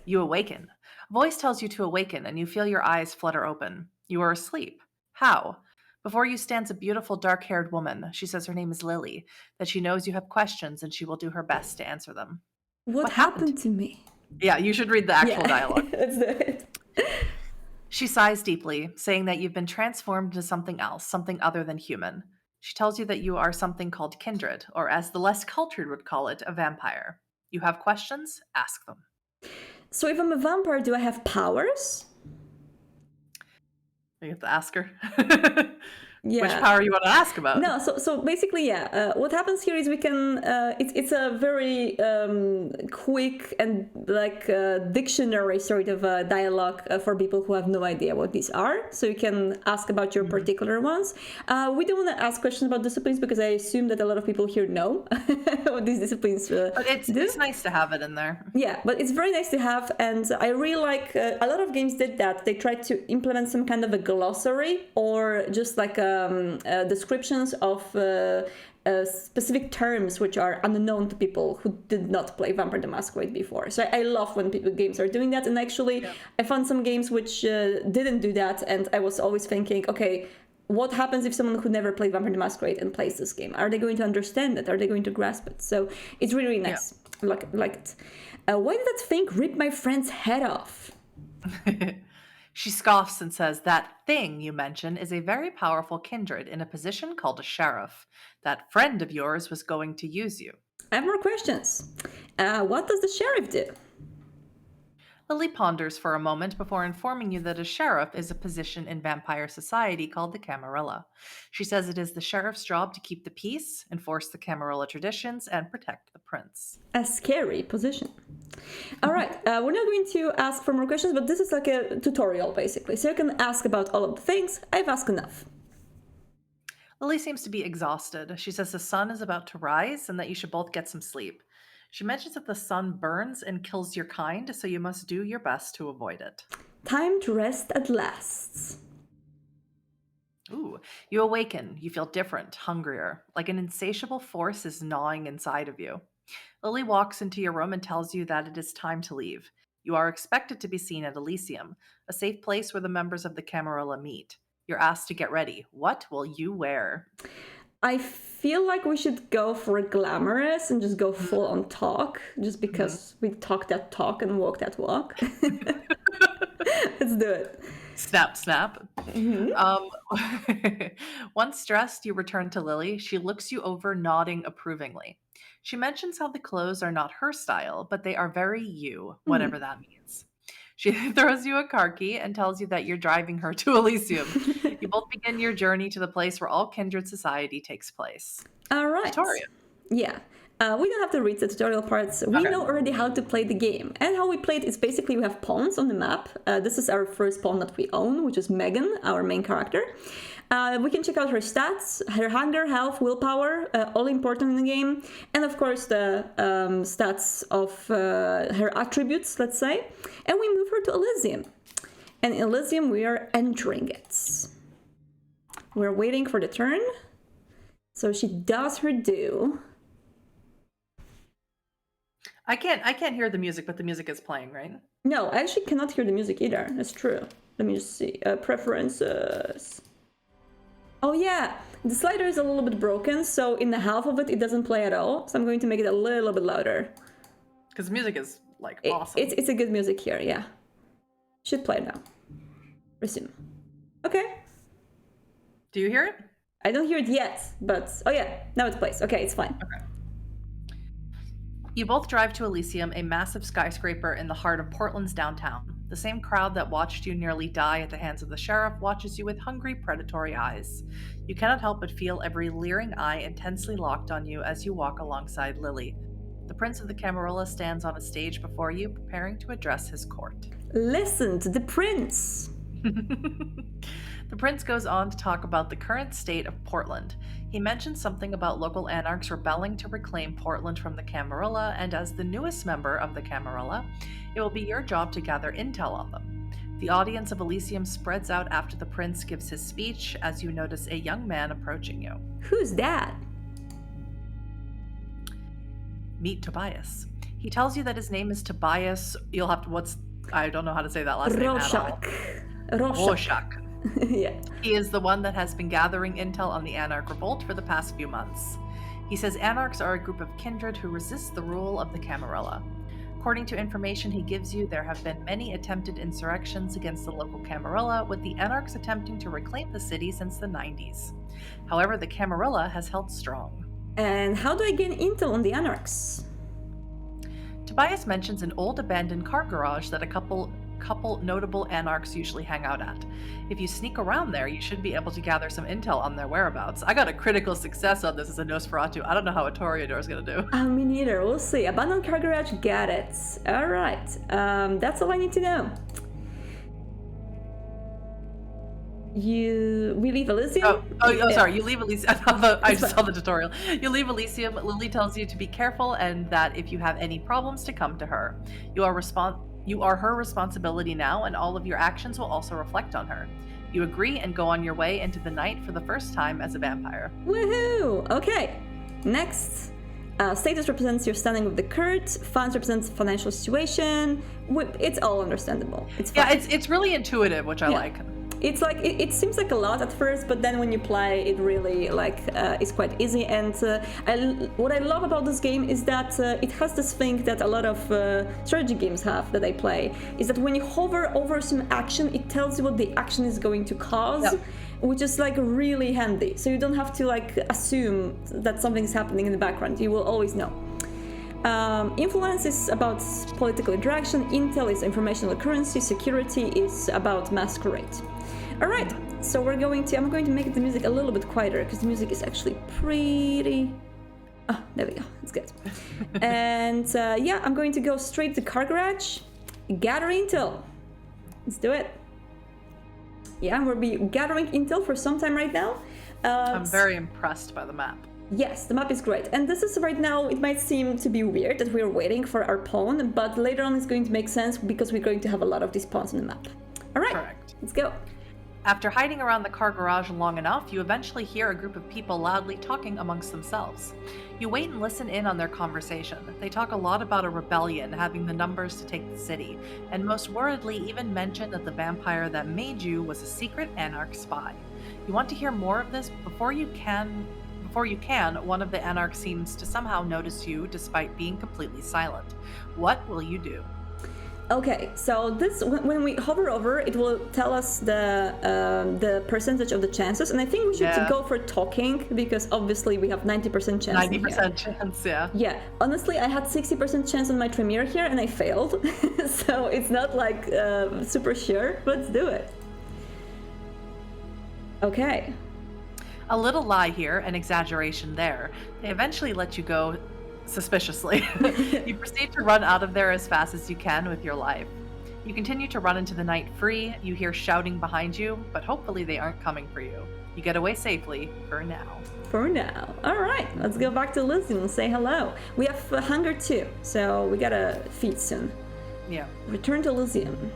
You awaken. A voice tells you to awaken, and you feel your eyes flutter open. You are asleep. How? Before you stands a beautiful dark-haired woman. She says her name is Lily, that she knows you have questions, and she will do her best to answer them. What happened to me? Yeah, you should read the actual dialogue. Let's do it. She sighs deeply, saying that you've been transformed into something else, something other than human. She tells you that you are something called kindred, or as the less cultured would call it, a vampire. You have questions? Ask them. So if I'm a vampire, do I have powers? You have to ask her. Yeah. Which power you want to ask about? No, so basically, yeah. What happens here is we can. It's a very quick and like dictionary sort of dialogue for people who have no idea what these are. So you can ask about your particular ones. We don't want to ask questions about disciplines because I assume that a lot of people here know what these disciplines but it's nice to have it in there. Yeah, but it's very nice to have, and I really like a lot of games did that. They tried to implement some kind of a glossary or just like descriptions of specific terms which are unknown to people who did not play Vampire the Masquerade before. So I love when games are doing that, and actually I found some games which didn't do that, and I was always thinking, okay, what happens if someone who never played Vampire the Masquerade and plays this game? Are they going to understand it? Are they going to grasp it? So it's really, really nice. Yeah. Like it. Why did that thing rip my friend's head off? She scoffs and says, that thing you mention is a very powerful kindred in a position called a sheriff. That friend of yours was going to use you. I have more questions. What does the sheriff do? Lily ponders for a moment before informing you that a sheriff is a position in vampire society called the Camarilla. She says it is the sheriff's job to keep the peace, enforce the Camarilla traditions, and protect the prince. A scary position. All right, we're not going to ask for more questions, but this is like a tutorial, basically. So you can ask about all of the things. I've asked enough. Lily seems to be exhausted. She says the sun is about to rise and that you should both get some sleep. She mentions that the sun burns and kills your kind, so you must do your best to avoid it. Time to rest at last. Ooh, you awaken. You feel different, hungrier, like an insatiable force is gnawing inside of you. Lily walks into your room and tells you that it is time to leave. You are expected to be seen at Elysium, a safe place where the members of the Camarilla meet. You're asked to get ready. What will you wear? I feel like we should go for glamorous and just go full on talk, just because we talk that talk and walk that walk. Let's do it. Snap, snap. Once dressed, you return to Lily. She looks you over, nodding approvingly. She mentions how the clothes are not her style, but they are very you, whatever that means. She throws you a car key and tells you that you're driving her to Elysium. You both begin your journey to the place where all kindred society takes place. All right. Victoria. Yeah. We don't have to read the tutorial parts. We know already how to play the game. And how we play it is basically we have pawns on the map. This is our first pawn that we own, which is Megan, our main character. We can check out her stats, her hunger, health, willpower, all important in the game. And of course the stats of her attributes, let's say. And we move her to Elysium. And in Elysium we are entering it. We're waiting for the turn. So she does her due. I can't hear the music, but the music is playing, right? No, I actually cannot hear the music either. That's true. Let me just see. Preferences. Oh yeah, the slider is a little bit broken, so in the half of it, it doesn't play at all. So I'm going to make it a little bit louder. Because music is, like, awesome. It's a good music here, yeah. Should play now. Resume. Okay. Do you hear it? I don't hear it yet, but... Oh yeah, now it plays. Okay, it's fine. Okay. You both drive to Elysium, a massive skyscraper in the heart of Portland's downtown. The same crowd that watched you nearly die at the hands of the sheriff watches you with hungry, predatory eyes. You cannot help but feel every leering eye intensely locked on you as you walk alongside Lily. The Prince of the Camarilla stands on a stage before you, preparing to address his court. Listen to the Prince! The Prince goes on to talk about the current state of Portland. He mentions something about local anarchs rebelling to reclaim Portland from the Camarilla, and as the newest member of the Camarilla, it will be your job to gather intel on them. The audience of Elysium spreads out after the Prince gives his speech, as you notice a young man approaching you. Who's that? Meet Tobias. He tells you that his name is Tobias. You'll have to, I don't know how to say that last name at all. Rorschach. Yeah. He is the one that has been gathering intel on the Anarch Revolt for the past few months. He says Anarchs are a group of kindred who resist the rule of the Camarilla. According to information he gives you, there have been many attempted insurrections against the local Camarilla, with the Anarchs attempting to reclaim the city since the 90s. However, the Camarilla has held strong. And how do I gain intel on the Anarchs? Tobias mentions an old abandoned car garage that a couple notable Anarchs usually hang out at. If you sneak around there, you should be able to gather some intel on their whereabouts. I got a critical success on this as a Nosferatu. I don't know how a Toreador is going to do. Me neither. We'll see. Abandoned car garage, got it. Alright. That's all I need to know. We leave Elysium? Sorry, you leave Elysium. I just saw the tutorial. You leave Elysium. Lily tells you to be careful and that if you have any problems, to come to her. You are her responsibility now, and all of your actions will also reflect on her. You agree and go on your way into the night for the first time as a vampire. Woohoo! Okay, next. Status represents your standing with the court. Funds represents financial situation. It's all understandable. It's fine. Yeah, it's really intuitive, which I like. It's like it seems like a lot at first, but then when you play, it really is quite easy. And what I love about this game is that it has this thing that a lot of strategy games have that I play, is that when you hover over some action, it tells you what the action is going to cause, which is like really handy. So you don't have to like assume that something's happening in the background. You will always know. Influence is about political interaction. Intel is informational currency. Security is about masquerade. All right, so I'm going to make the music a little bit quieter because the music is actually pretty... Oh, there we go, it's good. And yeah, I'm going to go straight to car garage, gather intel. Let's do it. Yeah, we'll be gathering intel for some time right now. I'm very impressed by the map. Yes, the map is great. And this is right now, it might seem to be weird that we're waiting for our pawn, but later on it's going to make sense because we're going to have a lot of these pawns on the map. All right, correct. Let's go. After hiding around the car garage long enough, you eventually hear a group of people loudly talking amongst themselves. You wait and listen in on their conversation. They talk a lot about a rebellion having the numbers to take the city, and most worriedly even mention that the vampire that made you was a secret Anarch spy. You want to hear more of this before you can, one of the Anarchs seems to somehow notice you despite being completely silent. What will you do? Okay, so this when we hover over, it will tell us the percentage of the chances, and I think we should go for talking because obviously we have 90% chance. 90% chance, yeah. Yeah, honestly, I had 60% chance on my Tremere here, and I failed, so it's not like super sure. Let's do it. Okay. A little lie here, an exaggeration there. They eventually let you go suspiciously. You proceed to run out of there as fast as you can with your life. You continue to run into the night free. You hear shouting behind you, but hopefully they aren't coming for you. You get away safely for now. For now. All right, let's go back to Elysium and say hello. We have hunger too, so we gotta feed soon. Yeah. Return to Elysium.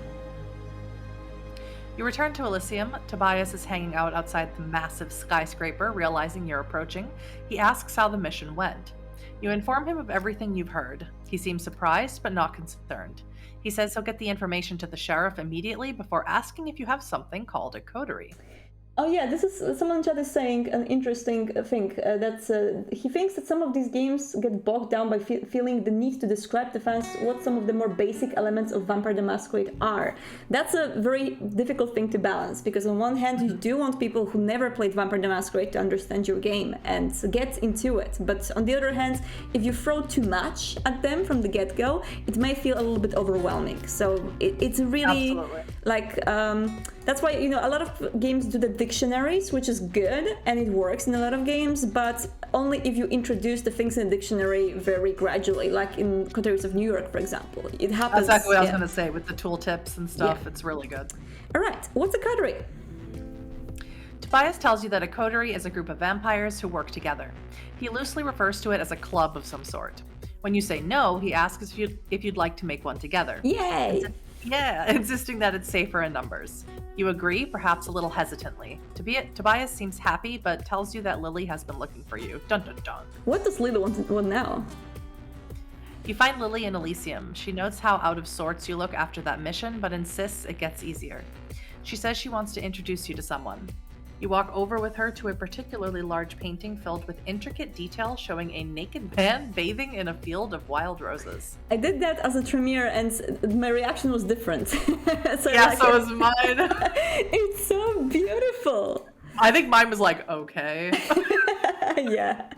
You return to Elysium. Tobias is hanging out outside the massive skyscraper, realizing you're approaching. He asks how the mission went. You inform him of everything you've heard. He seems surprised, but not concerned. He says he'll get the information to the sheriff immediately before asking if you have something called a coterie. Oh yeah, this is someone in chat is saying an interesting thing that he thinks that some of these games get bogged down by feeling the need to describe to fans what some of the more basic elements of Vampire the Masquerade are. That's a very difficult thing to balance, because on one hand you do want people who never played Vampire the Masquerade to understand your game and get into it, but on the other hand, if you throw too much at them from the get-go, it may feel a little bit overwhelming. So it's really like that's why, you know, a lot of games do the dictionaries, which is good and it works in a lot of games, but only if you introduce the things in the dictionary very gradually, like in Coteries of New York, for example. It happens. That's exactly what I was going to say with the tooltips and stuff. Yeah. It's really good. All right, what's a coterie? Tobias tells you that a coterie is a group of vampires who work together. He loosely refers to it as a club of some sort. When you say no, he asks if you'd like to make one together. Yay! Insisting that it's safer in numbers. You agree, perhaps a little hesitantly. Tobias seems happy, but tells you that Lily has been looking for you. Dun dun dun. What does Lily want now? You find Lily in Elysium. She notes how out of sorts you look after that mission, but insists it gets easier. She says she wants to introduce you to someone. You walk over with her to a particularly large painting filled with intricate detail showing a naked man bathing in a field of wild roses. I did that as a premiere and my reaction was different. So was mine. It's so beautiful. I think mine was like, okay. Yeah.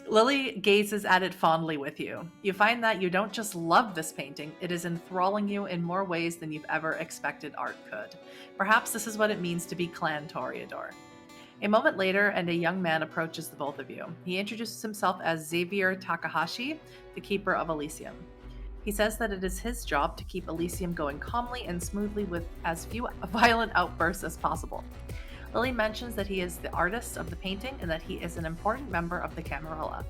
Lily gazes at it fondly with you. You find that you don't just love this painting, it is enthralling you in more ways than you've ever expected art could. Perhaps this is what it means to be Clan Toreador. A moment later, and a young man approaches the both of you. He introduces himself as Xavier Takahashi, the keeper of Elysium. He says that it is his job to keep Elysium going calmly and smoothly with as few violent outbursts as possible. Lily mentions that he is the artist of the painting and that he is an important member of the Camarilla.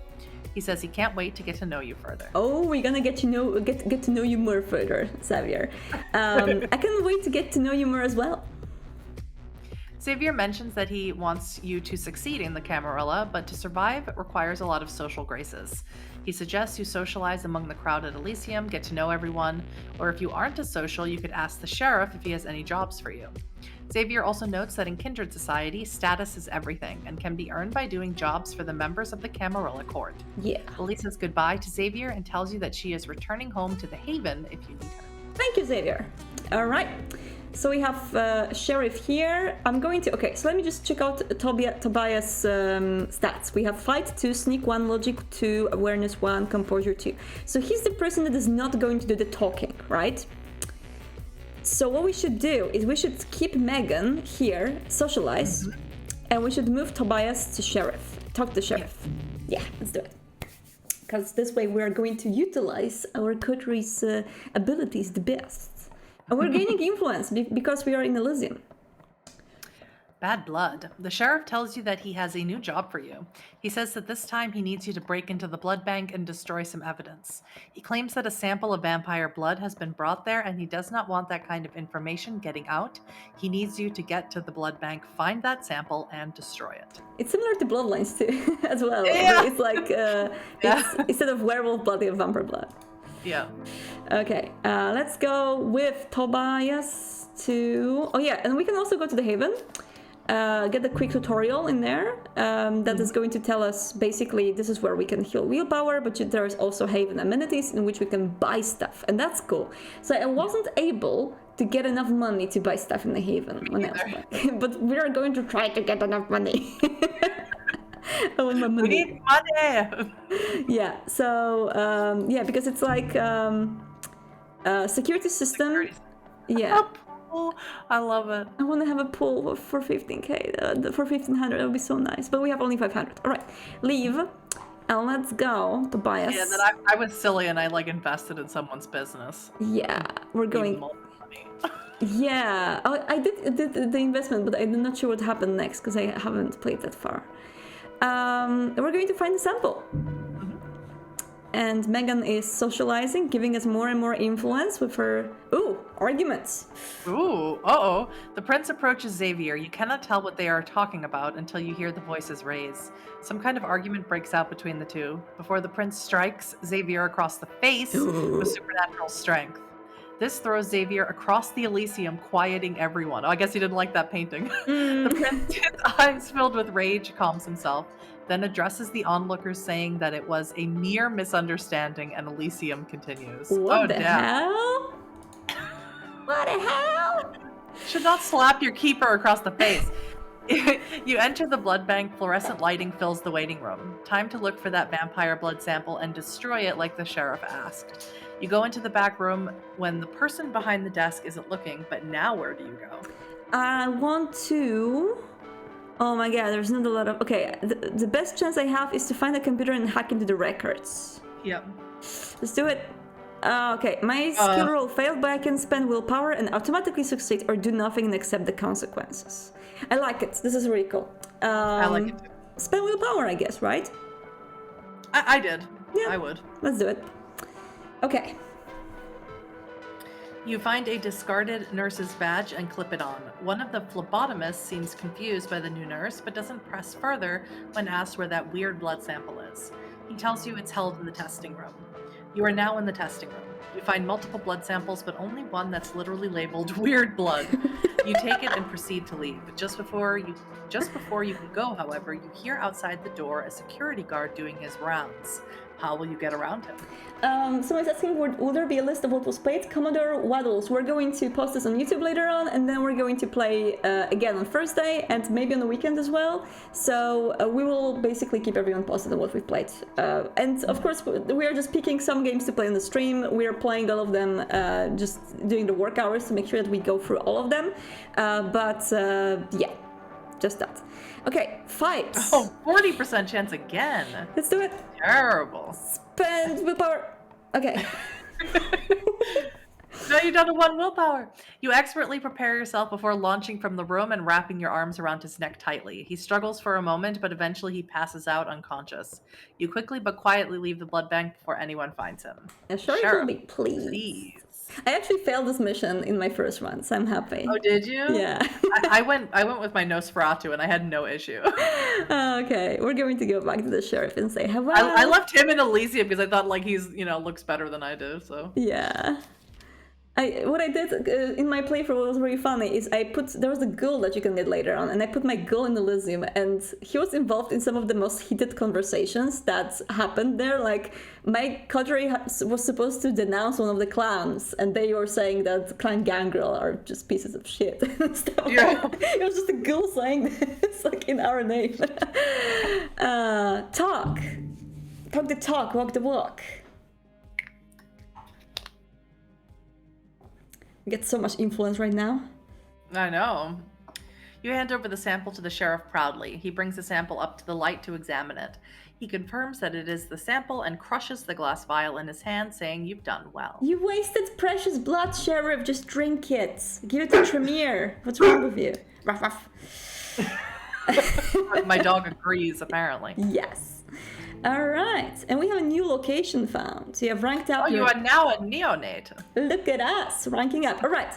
He says he can't wait to get to know you further. Oh, we're gonna get to know you more further, Xavier. I can't wait to get to know you more as well. Xavier mentions that he wants you to succeed in the Camarilla, but to survive requires a lot of social graces. He suggests you socialize among the crowd at Elysium, get to know everyone, or if you aren't as social, you could ask the sheriff if he has any jobs for you. Xavier also notes that in Kindred Society, status is everything and can be earned by doing jobs for the members of the Camarilla court. Yeah. Lily says goodbye to Xavier and tells you that she is returning home to the Haven if you need her. Thank you, Xavier. All right. So we have Sheriff here. Okay, so let me just check out Tobias' stats. We have Fight 2, Sneak 1, Logic 2, Awareness 1, Composure 2. So he's the person that is not going to do the talking, right? So what we should do is we should keep Megan here, socialize, and we should move Tobias to Sheriff. Talk to Sheriff. Yeah, let's do it. Because this way we are going to utilize our coteries' abilities the best. And we're gaining influence because we are in Elysium. Bad blood. The sheriff tells you that he has a new job for you. He says that this time he needs you to break into the blood bank and destroy some evidence. He claims that a sample of vampire blood has been brought there and he does not want that kind of information getting out. He needs you to get to the blood bank, find that sample, and destroy it. It's similar to Bloodlines too, as well. Yeah. It's like, instead of werewolf blood, you have vampire blood. Yeah. Okay, let's go with Tobias to... Oh yeah, and we can also go to the Haven. Get a quick tutorial in there that is going to tell us basically this is where we can heal willpower, but there is also Haven amenities in which we can buy stuff, and that's cool. So I wasn't able to get enough money to buy stuff in the Haven when I was back, but we are going to try to get enough money. I want my money. We need money! Yeah, so because it's like security system. Yeah. I love it. I want to have a pool for 15k, for 1500. That would be so nice. But we have only 500. All right, leave. And let's go, Tobias. Yeah, that I was silly and I like invested in someone's business. Yeah, we're going. Yeah, I did the investment, but I'm not sure what happened next because I haven't played that far. We're going to find a sample. And Megan is socializing, giving us more and more influence with her, arguments. Ooh, uh-oh. The prince approaches Xavier. You cannot tell what they are talking about until you hear the voices raise. Some kind of argument breaks out between the two. Before the prince strikes Xavier across the face with supernatural strength. This throws Xavier across the Elysium, quieting everyone. Oh, I guess he didn't like that painting. The prince, his eyes filled with rage, calms himself, then addresses the onlookers, saying that it was a mere misunderstanding, and Elysium continues. What the hell? What the hell? Should not slap your keeper across the face. You enter the blood bank. Fluorescent lighting fills the waiting room. Time to look for that vampire blood sample and destroy it like the sheriff asked. You go into the back room when the person behind the desk isn't looking, but now where do you go? I want to... Oh my god, there's not a lot of... Okay, the best chance I have is to find a computer and hack into the records. Yep. Let's do it. Okay, my skill roll failed, but I can spend willpower and automatically succeed or do nothing and accept the consequences. I like it. This is really cool. I like it too. Spend willpower, I guess, right? I did. Yeah. I would. Let's do it. Okay. You find a discarded nurse's badge and clip it on. One of the phlebotomists seems confused by the new nurse, but doesn't press further when asked where that weird blood sample is. He tells you it's held in the testing room. You are now in the testing room. You find multiple blood samples, but only one that's literally labeled weird blood. You take it and proceed to leave. Just before you can go, however, you hear outside the door a security guard doing his rounds. How will you get around him? Someone's asking, will there be a list of what was played? Commodore Waddles. We're going to post this on YouTube later on, and then we're going to play again on Thursday and maybe on the weekend as well. So we will basically keep everyone posted on what we've played. And of course, we are just picking some games to play on the stream. We are playing all of them, just doing the work hours to make sure that we go through all of them. Yeah, just that. Okay, fights. Oh, 40% chance again. Let's do it. Terrible. Spend willpower. Okay. No, you don't have one willpower. You expertly prepare yourself before launching from the room and wrapping your arms around his neck tightly. He struggles for a moment, but eventually he passes out unconscious. You quickly but quietly leave the blood bank before anyone finds him. Sheriff, please. I actually failed this mission in my first run, so I'm happy. Oh, did you? Yeah. I went with my Nosferatu and I had no issue. Okay, we're going to go back to the sheriff and say hello. I left him in Elysium because I thought like he's looks better than I do. So yeah. What I did in my playthrough was really funny is there was a ghoul that you can get later on, and I put my ghoul in Elysium, and he was involved in some of the most heated conversations that happened there. Like, my coterie was supposed to denounce one of the clans, and they were saying that Clan Gangrel are just pieces of shit and stuff. Yeah. It was just a ghoul saying this, like, in our name. Talk the talk, walk the walk. Get so much influence right now. I know. You hand over the sample to the sheriff proudly. He brings the sample up to the light to examine it. He confirms that it is the sample and crushes the glass vial in his hand, saying, "You've done well." You wasted precious blood, Sheriff. Just drink it. Give it to Tremere. What's wrong with you? Ruff, ruff. My dog agrees, apparently. Yes. All right, and we have a new location found. So you have ranked up. Oh, you are now a neonate. Look at us, ranking up. All right,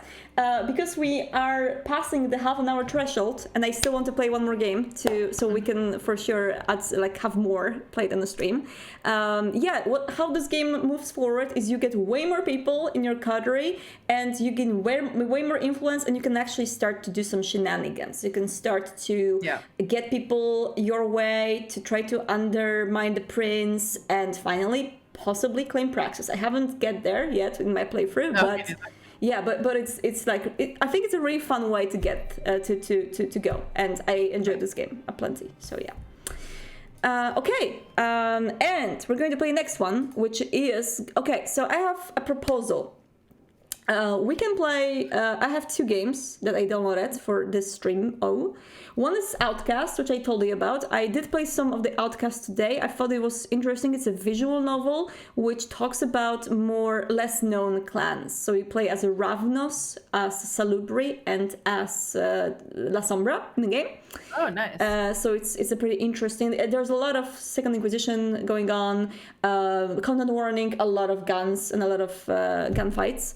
because we are passing the half-an-hour threshold, and I still want to play one more game so we can for sure have more played on the stream. How this game moves forward is you get way more people in your coterie, and you gain way more influence, and you can actually start to do some shenanigans. You can start to get people your way to try to undermine the prince, and finally possibly claim Praxis. I haven't get there yet in my playthrough, but yeah, but it's like I think it's a really fun way to get to go, and I enjoyed this game plenty. So yeah. Okay, and we're going to play next one, which is okay. So I have a proposal. We can play. I have 2 games that I downloaded for this stream. One is Outcast, which I told you about. I did play some of the Outcast today. I thought it was interesting. It's a visual novel which talks about more less known clans. So you play as a Ravnos, as Salubri, and as La Sombra in the game. Oh, nice. So it's a pretty interesting. There's a lot of Second Inquisition going on. Content warning, a lot of guns and a lot of gunfights.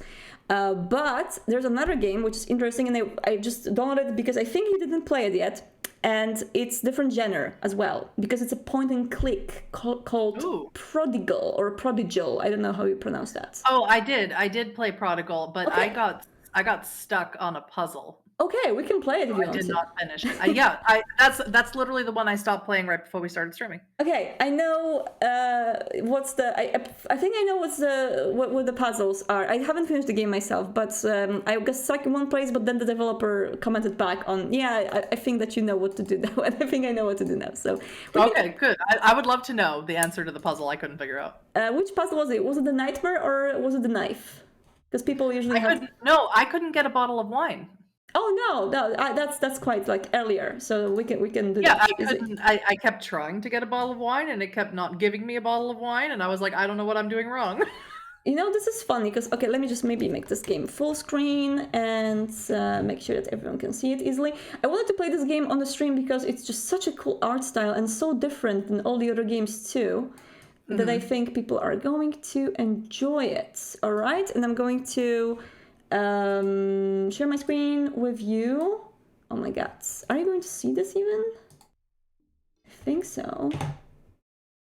But there's another game which is interesting, and I just downloaded it because I think you didn't play it yet, and it's different genre as well because it's a point and click called Prodigal or Prodigal. I don't know how you pronounce that. Oh, I did play Prodigal, but Okay. I got stuck on a puzzle. Okay, we can play it if you I want did to. not finish it. That's literally the one I stopped playing right before we started streaming. Okay, I know what's the. I think I know what the puzzles are. I haven't finished the game myself, but I got stuck in one place. But then the developer commented back on, I think that you know what to do now, and I think I know what to do now. So Okay, good. I would love to know the answer to the puzzle I couldn't figure out. Which puzzle was it? Was it the nightmare or was it the knife? Because people usually I couldn't get a bottle of wine. Oh no, that's quite like earlier. So we can do Yeah, that. I couldn't. I kept trying to get a bottle of wine, and it kept not giving me a bottle of wine, and I was like, I don't know what I'm doing wrong. You know, this is funny because, okay, let me just maybe make this game full screen and make sure that everyone can see it easily. I wanted to play this game on the stream because it's just such a cool art style and so different than all the other games too, that I think people are going to enjoy it. All right, and I'm going to share my screen with you. Oh my god, are you going to see this even? I think so.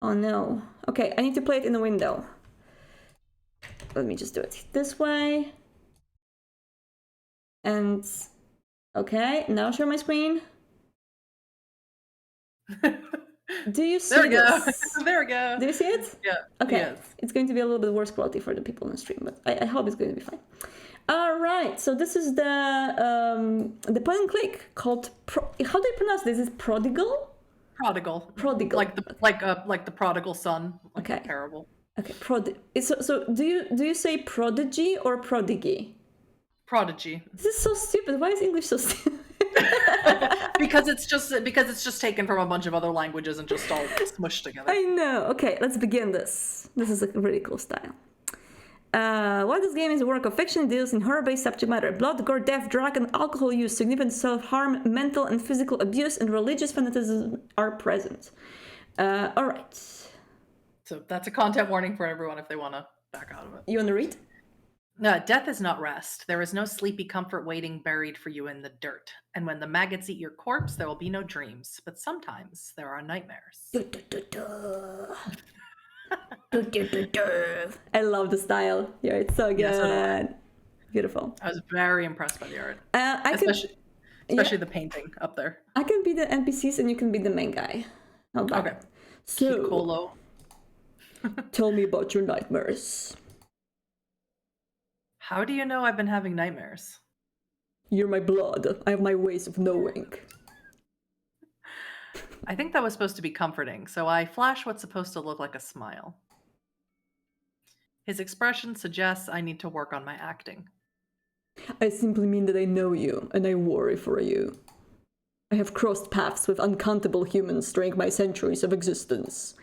Oh no. Okay, I need to play it in the window. Let me just do it this way. And okay, now share my screen. Do you see There we go. this? There we go. Do you see it? Yeah. Okay. Yes. It's going to be a little bit worse quality for the people on the stream, but I hope it's going to be fine. All right. So this is the point and click called how do you pronounce this? Is it Prodigal? Prodigal. Prodigal. Like the prodigal son. Like Okay. Terrible. Okay. So do you say prodigy or prodigy? Prodigy. This is so stupid. Why is English so stupid? because it's just taken from a bunch of other languages and just all smushed together. I know. Okay, let's begin this. This is a really cool style. While this game is a work of fiction, it deals in horror-based subject matter. Blood, gore, death, drug, and alcohol use, significant self-harm, mental and physical abuse, and religious fanaticism are present. All right. So that's a content warning for everyone if they want to back out of it. You want to read? No, death is not rest. There is no sleepy comfort waiting buried for you in the dirt. And when the maggots eat your corpse, there will be no dreams. But sometimes there are nightmares. I love the style. Yeah, it's so good. Yes, Beautiful. I was very impressed by the art. Especially the painting up there. I can be the NPCs and you can be the main guy. How about Okay. So, Piccolo. tell me about your nightmares. How do you know I've been having nightmares? You're my blood. I have my ways of knowing. I think that was supposed to be comforting, so I flash what's supposed to look like a smile. His expression suggests I need to work on my acting. I simply mean that I know you, and I worry for you. I have crossed paths with uncountable humans during my centuries of existence.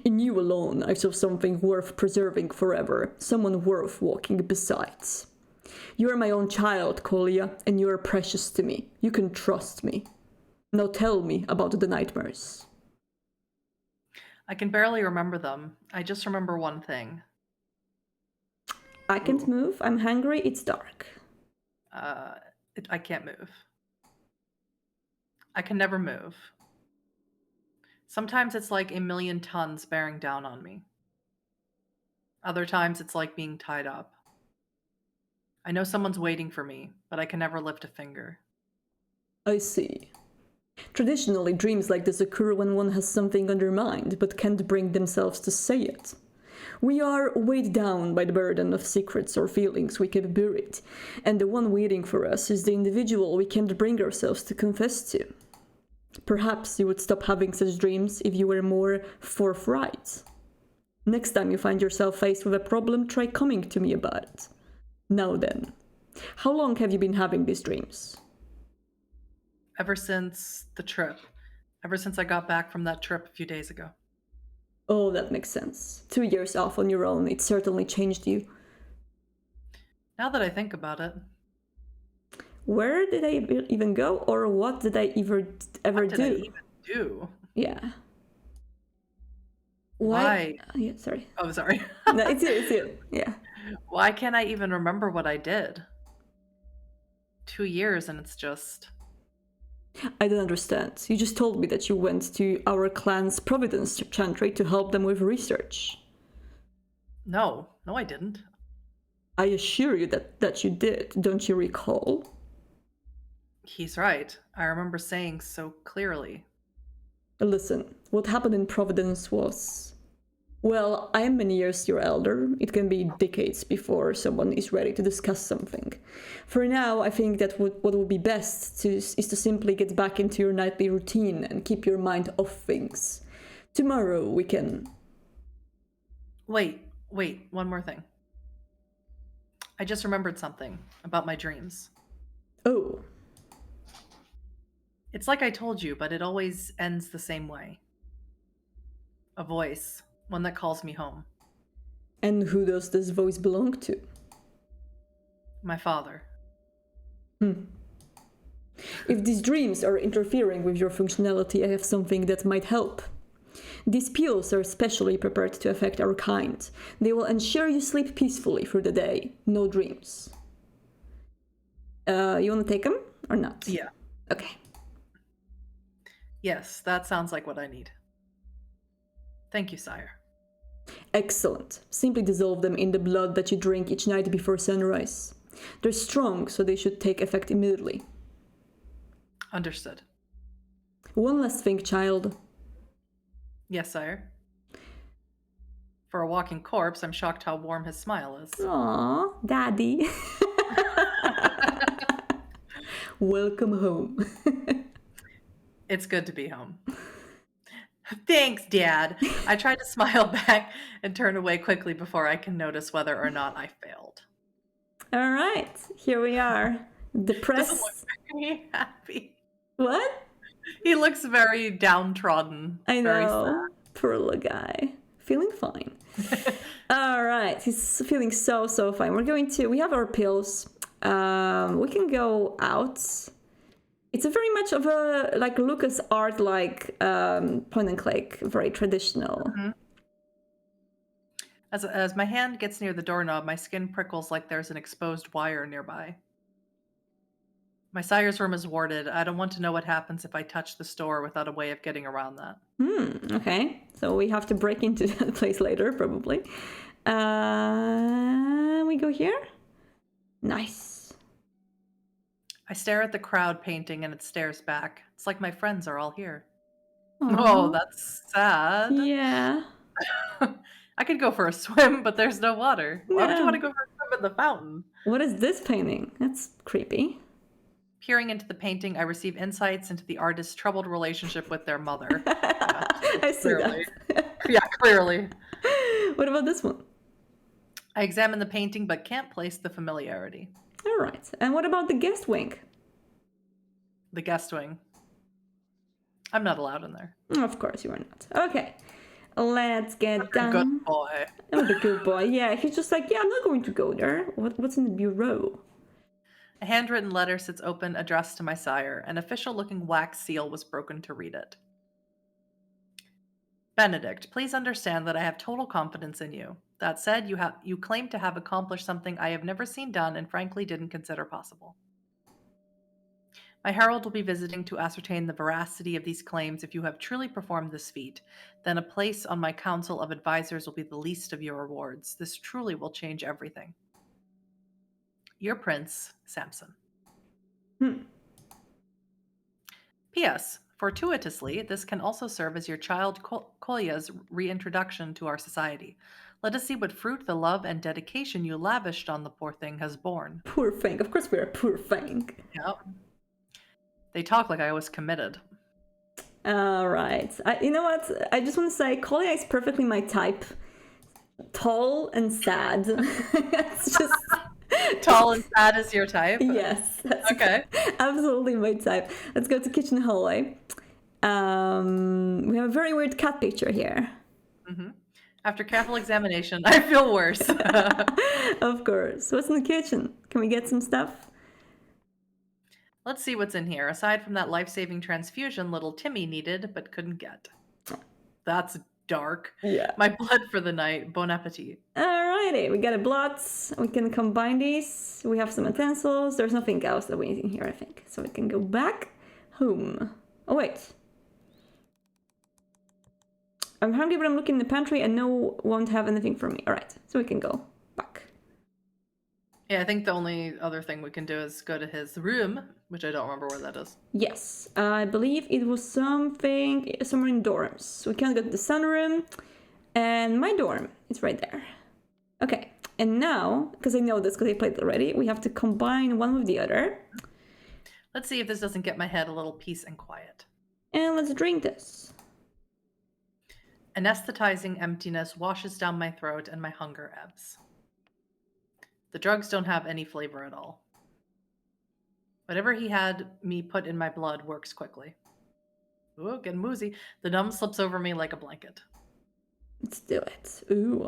In you alone, I saw something worth preserving forever, someone worth walking beside. You are my own child, Kolya, and you are precious to me. You can trust me. Now tell me about the nightmares. I can barely remember them. I just remember one thing. I can't move. I'm hungry. It's dark. I can't move. I can never move. Sometimes it's like a million tons bearing down on me. Other times it's like being tied up. I know someone's waiting for me, but I can never lift a finger. I see. Traditionally, dreams like this occur when one has something on their mind, but can't bring themselves to say it. We are weighed down by the burden of secrets or feelings we keep buried, and the one waiting for us is the individual we can't bring ourselves to confess to. Perhaps you would stop having such dreams if you were more forthright. Next time you find yourself faced with a problem, try coming to me about it. Now then, how long have you been having these dreams? Ever since the trip. Ever since I got back from that trip a few days ago. Oh, that makes sense. 2 years off on your own, it certainly changed you. Now that I think about it. Where did I even go, or what did I ever do? What did I even do? Yeah. Why? Yeah, sorry. Oh, sorry. No, it's you. Yeah. Why can't I even remember what I did? 2 years and it's just... I don't understand. You just told me that you went to our clan's Providence Chantry to help them with research. No, I didn't. I assure you that you did. Don't you recall? He's right. I remember saying so clearly. Listen, what happened in Providence was... Well, I am many years your elder. It can be decades before someone is ready to discuss something. For now, I think that what would be best is to simply get back into your nightly routine and keep your mind off things. Tomorrow we can... Wait, one more thing. I just remembered something about my dreams. Oh. It's like I told you, but it always ends the same way. A voice. One that calls me home. And who does this voice belong to? My father. If these dreams are interfering with your functionality, I have something that might help. These pills are specially prepared to affect our kind. They will ensure you sleep peacefully through the day. No dreams. You want to take them or not? Yeah. Okay. Yes, that sounds like what I need. Thank you, sire. Excellent. Simply dissolve them in the blood that you drink each night before sunrise. They're strong, so they should take effect immediately. Understood. One last thing, child. Yes, sire. For a walking corpse, I'm shocked how warm his smile is. Aww, Daddy. Welcome home. It's good to be home. Thanks, Dad. I try to smile back and turn away quickly before I can notice whether or not I failed. All right, here we are. Depressed. Doesn't look very happy. What? He looks very downtrodden. I Very know. sad. Poor little guy. Feeling fine. All right, he's feeling so fine. We have our pills. We can go out. It's a very much of a like Lucas art, like point and click, very traditional. Mm-hmm. As my hand gets near the doorknob, my skin prickles like there's an exposed wire nearby. My sire's room is warded. I don't want to know what happens if I touch the store without a way of getting around that. Okay, so we have to break into that place later, probably. We go here. Nice. I stare at the crowd painting and it stares back. It's like my friends are all here. Aww. Oh, that's sad. Yeah. I could go for a swim, but there's no water. Why would you want to go for a swim in the fountain? What is this painting? That's creepy. Peering into the painting, I receive insights into the artist's troubled relationship with their mother. I see Clearly. that. Yeah, clearly. What about this one? I examine the painting but can't place the familiarity. All right. And what about the guest wing? The guest wing. I'm not allowed in there. Of course you are not. Okay. Let's get done. Good boy. Oh, the good boy. Yeah, he's just like, yeah, I'm not going to go there. What's in the bureau? A handwritten letter sits open, addressed to my sire. An official-looking wax seal was broken to read it. Benedict, please understand that I have total confidence in you. That said, you claim to have accomplished something I have never seen done and frankly didn't consider possible. My herald will be visiting to ascertain the veracity of these claims. If you have truly performed this feat, then a place on my council of advisors will be the least of your rewards. This truly will change everything. Your Prince, Samson. P.S. Fortuitously, this can also serve as your child Kolya's reintroduction to our society. Let us see what fruit the love and dedication you lavished on the poor thing has borne. Poor thing. Of course we're a poor thing. Yep. They talk like I was committed. All right. You know what? I just want to say Kolya is perfectly my type. Tall and sad. It's just... Tall and fat is your type? Yes. That's Okay. absolutely my type. Let's go to kitchen hallway. We have a very weird cat picture here. Mm-hmm. After careful examination, I feel worse. Of course. What's in the kitchen? Can we get some stuff? Let's see what's in here, aside from that life-saving transfusion little Timmy needed but couldn't get. That's dark. Yeah. My blood for the night. Bon appetit. Alrighty, we got a blot. We can combine these. We have some utensils. There's nothing else that we need in here, I think. So we can go back home. Oh, wait. I'm hungry, but I'm looking in the pantry and no won't have anything for me. Alright, so we can go back. Yeah, I think the only other thing we can do is go to his room, which I don't remember where that is. Yes, I believe it was somewhere in dorms. So we can go to the sunroom, and my dorm is right there. Okay, and now, because I know this because I played it already, we have to combine one with the other. Let's see if this doesn't get my head a little peace and quiet. And let's drink this. Anesthetizing emptiness washes down my throat and my hunger ebbs. The drugs don't have any flavor at all. Whatever he had me put in my blood works quickly. Ooh, getting woozy. The numb slips over me like a blanket. Let's do it. Ooh.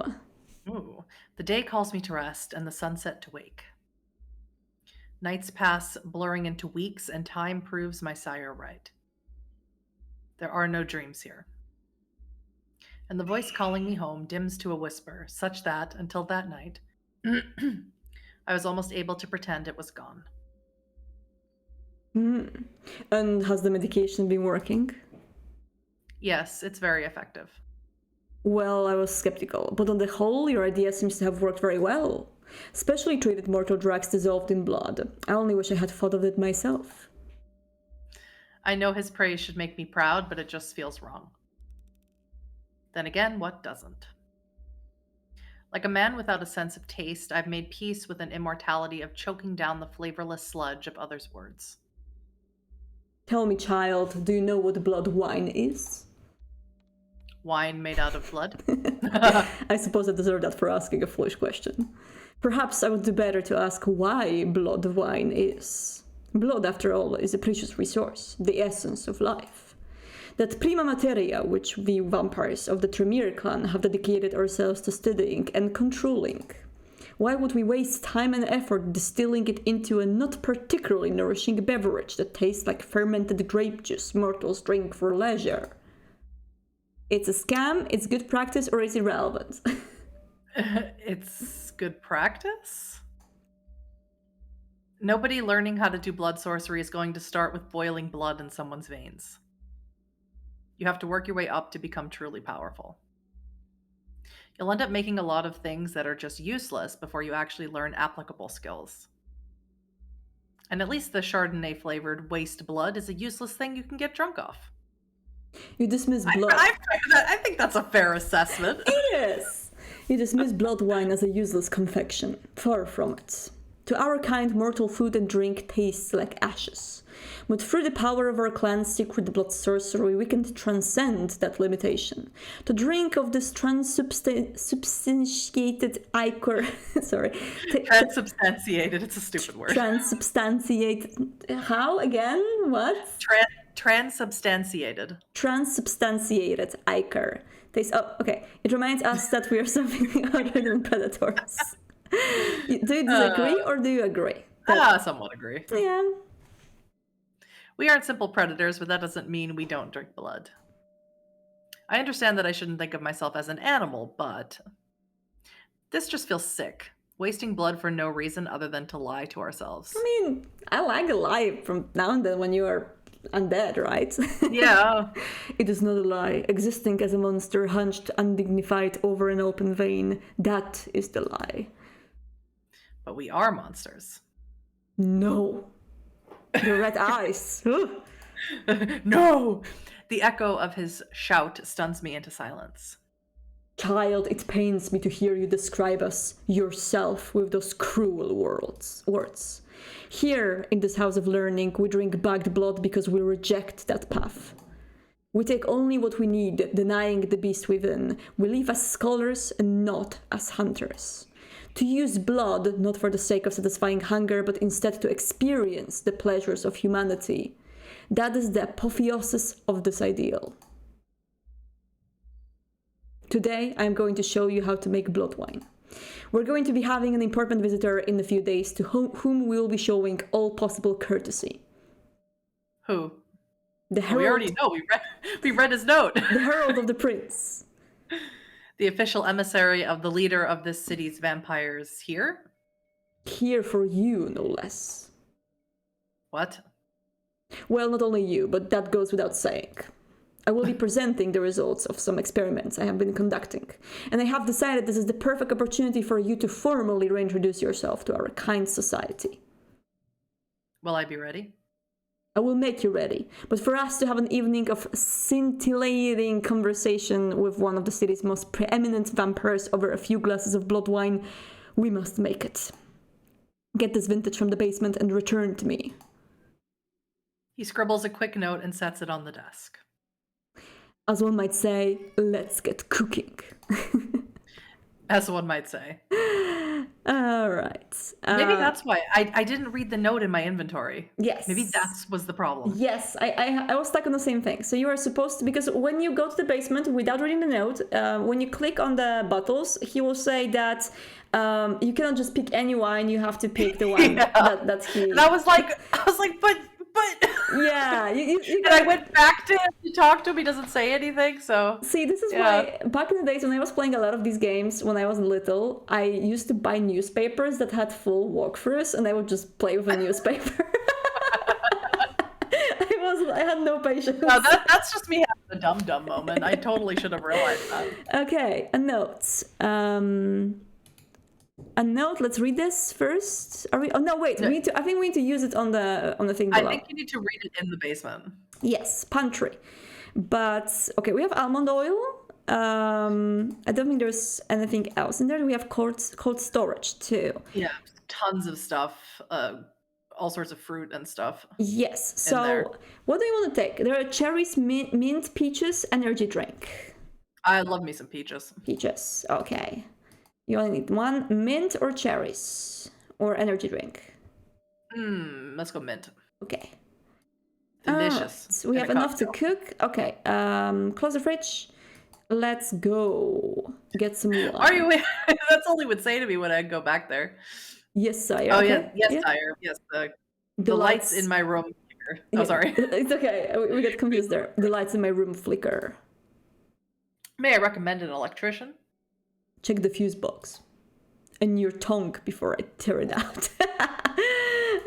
Ooh. The day calls me to rest and the sunset to wake. Nights pass, blurring into weeks, and time proves my sire right. There are no dreams here. And the voice calling me home dims to a whisper, such that, until that night, I was almost able to pretend it was gone. And has the medication been working? Yes, it's very effective. Well, I was skeptical, but on the whole, your idea seems to have worked very well. Specially treated mortal drugs dissolved in blood. I only wish I had thought of it myself. I know his praise should make me proud, but it just feels wrong. Then again, what doesn't? Like a man without a sense of taste, I've made peace with an immortality of choking down the flavorless sludge of others' words. Tell me, child, do you know what blood wine is? Wine made out of blood? I suppose I deserve that for asking a foolish question. Perhaps I would do better to ask why blood wine is. Blood, after all, is a precious resource, the essence of life. That prima materia which we vampires of the Tremere clan have dedicated ourselves to studying and controlling. Why would we waste time and effort distilling it into a not particularly nourishing beverage that tastes like fermented grape juice mortals drink for leisure? It's a scam, it's good practice, or is it irrelevant? It's good practice? Nobody learning how to do blood sorcery is going to start with boiling blood in someone's veins. You have to work your way up to become truly powerful. You'll end up making a lot of things that are just useless before you actually learn applicable skills. And at least the Chardonnay-flavored waste blood is a useless thing you can get drunk off. You dismiss blood. I think that's a fair assessment. It is! You dismiss blood wine as a useless confection. Far from it. To our kind, mortal food and drink tastes like ashes. But through the power of our clan's secret blood sorcery, we can transcend that limitation. To drink of this transubstantiated ichor... Sorry. Transubstantiated, it's a stupid word. Transubstantiated... How? Again? What? Transubstantiated. Transubstantiated ichor. Oh, okay. It reminds us that we are something other than predators. Do you disagree or do you agree? Somewhat agree. Yeah. We aren't simple predators, but that doesn't mean we don't drink blood. I understand that I shouldn't think of myself as an animal, but this just feels sick. Wasting blood for no reason other than to lie to ourselves. I mean, I like a lie from now and then when you are undead, right? Yeah. It is not a lie. Existing as a monster hunched undignified over an open vein, that is the lie. But we are monsters. No. Your red eyes. No! The echo of his shout stuns me into silence. Child, it pains me to hear you describe us, yourself, with those cruel words. Here, in this house of learning, we drink bagged blood because we reject that path. We take only what we need, denying the beast within. We live as scholars and not as hunters. To use blood not for the sake of satisfying hunger, but instead to experience the pleasures of humanity. That is the apotheosis of this ideal. Today, I'm going to show you how to make blood wine. We're going to be having an important visitor in a few days to whom we'll be showing all possible courtesy. Who? The herald. We already know. We read his note. The herald of the prince. The official emissary of the leader of this city's vampires here? Here for you, no less. What? Well, not only you, but that goes without saying. I will be presenting the results of some experiments I have been conducting, and I have decided this is the perfect opportunity for you to formally reintroduce yourself to our kind society. Will I be ready? I will make you ready, but for us to have an evening of scintillating conversation with one of the city's most preeminent vampires over a few glasses of blood wine, we must make it. Get this vintage from the basement and return to me. He scribbles a quick note and sets it on the desk. As one might say, let's get cooking. As one might say. All right. Maybe that's why I didn't read the note in my inventory. Yes. Maybe that was the problem. Yes, I was stuck on the same thing. So you are supposed to, because when you go to the basement without reading the note, when you click on the bottles, he will say that you cannot just pick any wine. You have to pick the wine that he. And I was like, but. Yeah, you and I went back to him to talk to him. He doesn't say anything. So see, this is why back in the days when I was playing a lot of these games when I was little, I used to buy newspapers that had full walkthroughs, and I would just play with a newspaper. I had no patience. No, that's just me having a dumb moment. I totally should have realized that. Okay, a note. A note. Let's read this first. Are we? Oh no, wait. We need to. I think we need to use it on the thing below. I think you need to read it in the basement. Yes, pantry. But okay, we have almond oil. I don't think there's anything else in there. We have cold storage too. Yeah, tons of stuff. All sorts of fruit and stuff. Yes. So, what do you want to take? There are cherries, mint, peaches, energy drink. I love me some peaches. Peaches. Okay. You only need one, mint or cherries or energy drink. Let's go mint. Okay. Delicious. So we have enough to cook. Okay. Close the fridge. Let's go get some wine. Are you? That's all he would say to me when I go back there. Yes, sire. Oh, okay. yes, sire. Yes, the lights in my room flicker. Oh, sorry. It's okay. We get confused there. The lights in my room flicker. May I recommend an electrician? Check the fuse box. And your tongue before I tear it out.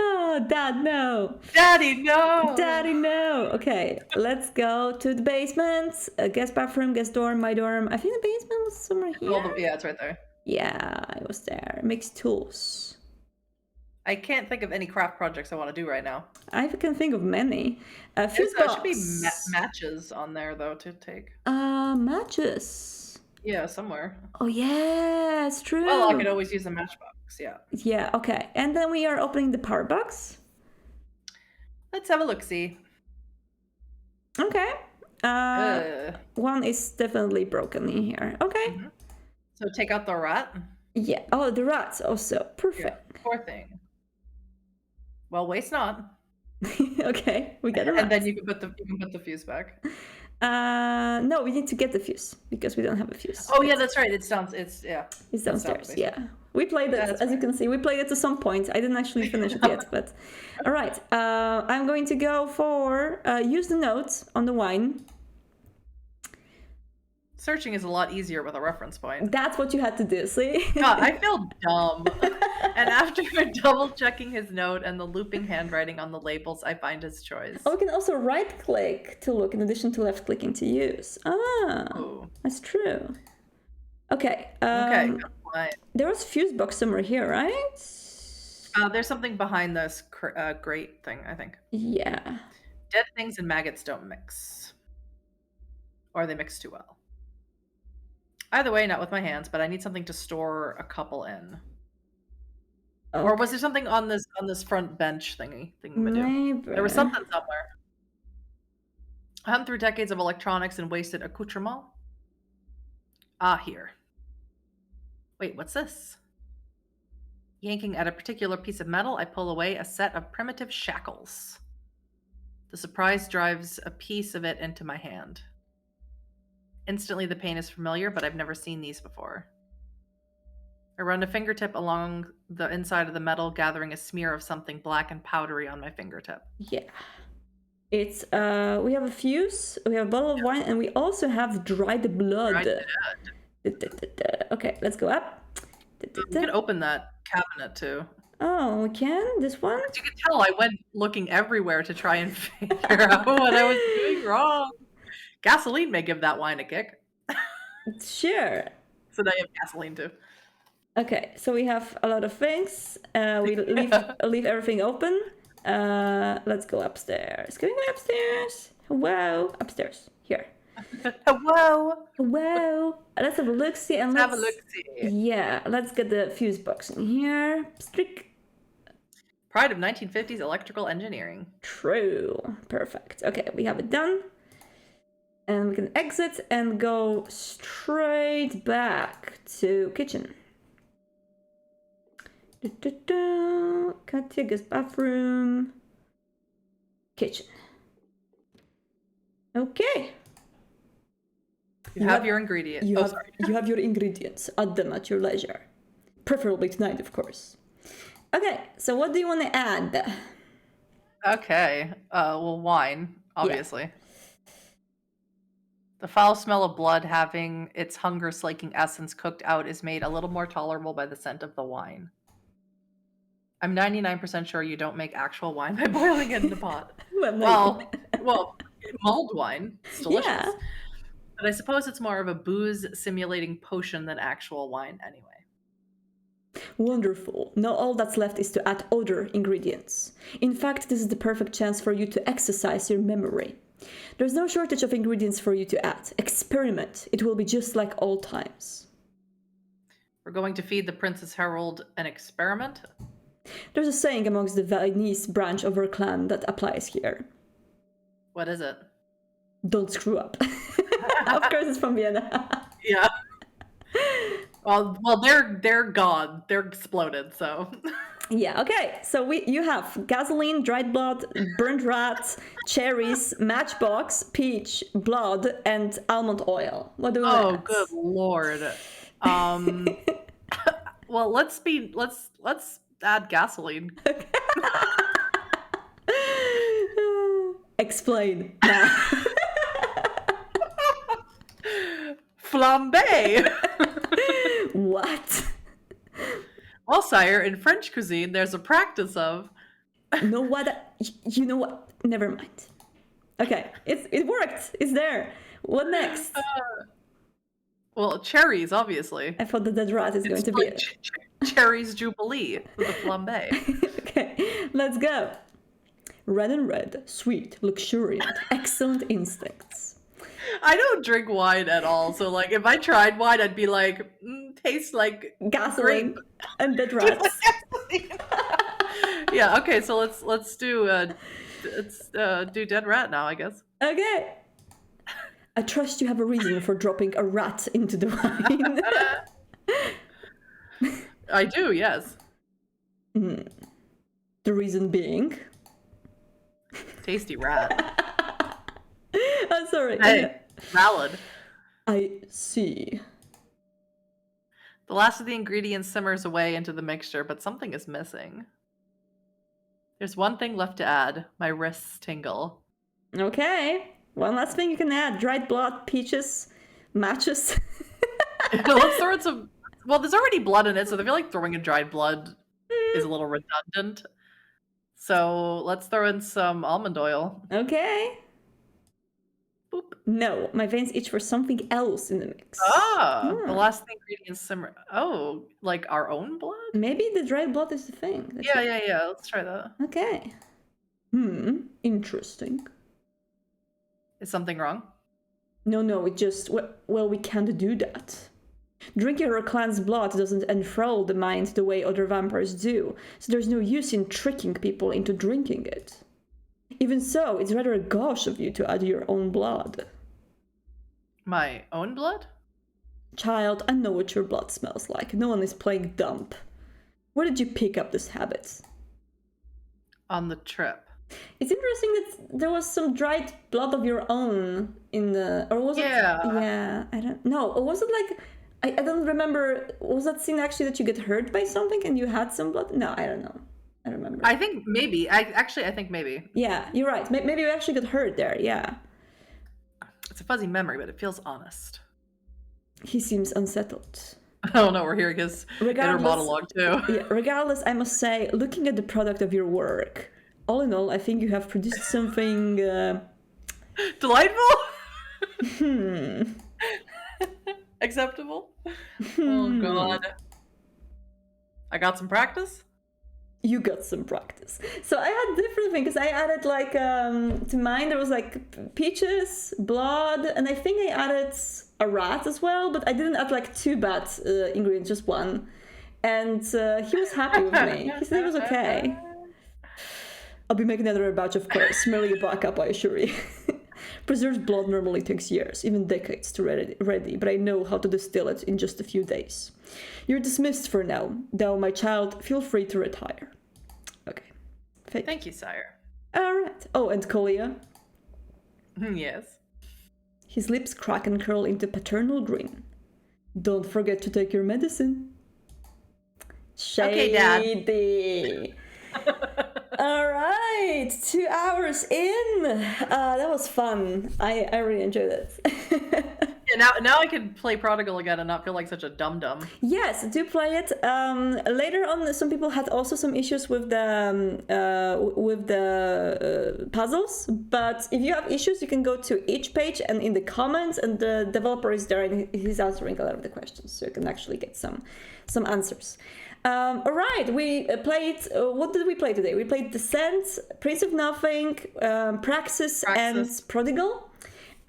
Oh, Dad, no. Daddy, no. Daddy, no. Okay, let's go to the basement. Guest bathroom, guest dorm, my dorm. I think the basement was somewhere here. Yeah, it's right there. Yeah, it was there. Mixed tools. I can't think of any craft projects I want to do right now. I can think of many. Fuse There box. should be matches on there, though, to take. Matches. Yeah, somewhere. Oh, yeah, it's true. Well, I could always use a matchbox, yeah. Yeah, okay. And then we are opening the power box. Let's have a look-see. Okay. One is definitely broken in here. Okay. Mm-hmm. So take out the rat. Yeah. Oh, the rats also. Perfect. Yeah, poor thing. Well, waste not. Okay, we got a rat. And then you can put the fuse back. No, we need to get the fuse because we don't have a fuse. Oh yeah, that's right. It's downstairs. Yeah. We played it, as you can see. We played it to some point. I didn't actually finish it yet, but all right. I'm going to go for use the note on the wine. Searching is a lot easier with a reference point. That's what you had to do, see? God, I feel dumb. And after double checking his note and the looping handwriting on the labels, I find his choice. Oh, we can also right click to look in addition to left clicking to use. That's true. Okay. Okay. There was fuse box somewhere here, right? There's something behind this grate thing, I think. Yeah. Dead things and maggots don't mix. Or they mix too well. Either way, not with my hands, but I need something to store a couple in. Okay. Or was there something on this front bench thingy? Maybe. There was something somewhere. I hunt through decades of electronics and wasted accoutrement. Here. Wait, what's this? Yanking at a particular piece of metal, I pull away a set of primitive shackles. The surprise drives a piece of it into my hand. Instantly, the pain is familiar, but I've never seen these before. I run a fingertip along the inside of the metal, gathering a smear of something black and powdery on my fingertip. Yeah. It's, we have a fuse, we have a bottle of wine, and we also have dried blood. Okay, let's go up. You can open that cabinet too. Oh, we can? This one? As you can tell, I went looking everywhere to try and figure out what I was doing wrong. Gasoline may give that wine a kick. Sure. So now you have gasoline too. Okay, so we have a lot of things. We leave everything open. Let's go upstairs. Can we go upstairs? Whoa, upstairs. Here. Whoa. Whoa. Let's have a look-see and Let's have a look-see. Yeah, let's get the fuse box in here. Strict. Pride of 1950s electrical engineering. True. Perfect. Okay, we have it done. And we can exit and go straight back to kitchen. Katya, guest bathroom. Kitchen. Okay. You have your ingredients. You have your ingredients. Add them at your leisure. Preferably tonight, of course. Okay, so what do you want to add? Okay. Well, wine, obviously. Yeah. The foul smell of blood having its hunger-slaking essence cooked out is made a little more tolerable by the scent of the wine. I'm 99% sure you don't make actual wine by boiling it in the pot. well, mulled wine. It's delicious. Yeah. But I suppose it's more of a booze-simulating potion than actual wine anyway. Wonderful. Now all that's left is to add other ingredients. In fact, this is the perfect chance for you to exercise your memory. There's no shortage of ingredients for you to add. Experiment. It will be just like old times. We're going to feed the Princess Herald an experiment? There's a saying amongst the Viennese branch of our clan that applies here. What is it? Don't screw up. Of course it's from Vienna. Yeah. Well, they're gone. They're exploded, so. Yeah, okay. So you have gasoline, dried blood, burnt rat, cherries, matchbox, peach, blood, and almond oil. What do we add? Oh, good lord. Well, let's add gasoline. Okay. Explain now. Flambe. What? Well, sire, in French cuisine, there's a practice of. You know what? Never mind. Okay, it worked. It's there. What next? Well, cherries, obviously. I thought that rat is going to be it. Cherries Jubilee with a flambe. Okay, let's go. Red and red, sweet, luxuriant, excellent instincts. I don't drink wine at all, so like if I tried wine, I'd be like, tastes like gasoline and dead rats. Yeah. Okay. So let's do dead rat now, I guess. Okay. I trust you have a reason for dropping a rat into the wine. I do. Yes. The reason being. Tasty rat. I'm sorry. Hey, valid. I see. The last of the ingredients simmers away into the mixture, but something is missing. There's one thing left to add. My wrists tingle. Okay. One last thing you can add. Dried blood, peaches, matches. Let's throw in some... Well, there's already blood in it, so I feel like throwing in dried blood is a little redundant. So let's throw in some almond oil. Okay. Boop. No, my veins itch for something else in the mix. The last ingredient simmer. Oh, like our own blood? Maybe the dried blood is the thing. Yeah. Let's try that. Okay. Interesting. Is something wrong? No, it just... Well, we can't do that. Drinking our clan's blood doesn't enthrall the mind the way other vampires do, so there's no use in tricking people into drinking it. Even so, it's rather gauche of you to add your own blood. My own blood? Child, I know what your blood smells like. No one is playing dumb. Where did you pick up this habit? On the trip. It's interesting that there was some dried blood of your own in the... Or was it... Yeah, I don't know. Or was it like... I don't remember. Was that scene actually that you get hurt by something and you had some blood? No, I don't know. I don't remember. I think maybe. I think maybe. Yeah, you're right. Maybe you actually got hurt there, yeah. It's a fuzzy memory, but it feels honest. He seems unsettled. Oh no, we're hearing his inner monologue too. Yeah, regardless, I must say, looking at the product of your work, all in all, I think you have produced something... Delightful? Acceptable? Oh god. I got some practice? You got some practice. So I had different things. I added like, to mine there was like peaches, blood, and I think I added a rat as well, but I didn't add like 2 bad ingredients, just 1. And he was happy with me. He said it was okay. I'll be making another batch, of course. Merely a backup, I assure you. Preserved blood normally takes years, even decades to ready, but I know how to distill it in just a few days. You're dismissed for now, though, my child, feel free to retire. Okay. Thank you, sire. Alright. Oh, and Kolia? Yes. His lips crack and curl into paternal grin. Don't forget to take your medicine. Shady. Okay, Dad. All right, 2 hours in. That was fun. I really enjoyed it. Yeah, now I can play Prodigal again and not feel like such a dum-dum. Yes, do play it. Later on, some people had also some issues with the puzzles. But if you have issues, you can go to each page and in the comments, and the developer is there and he's answering a lot of the questions, so you can actually get some answers. All right, we played. What did we play today? We played Descent, Prince of Nothing, Praxis, and Prodigal.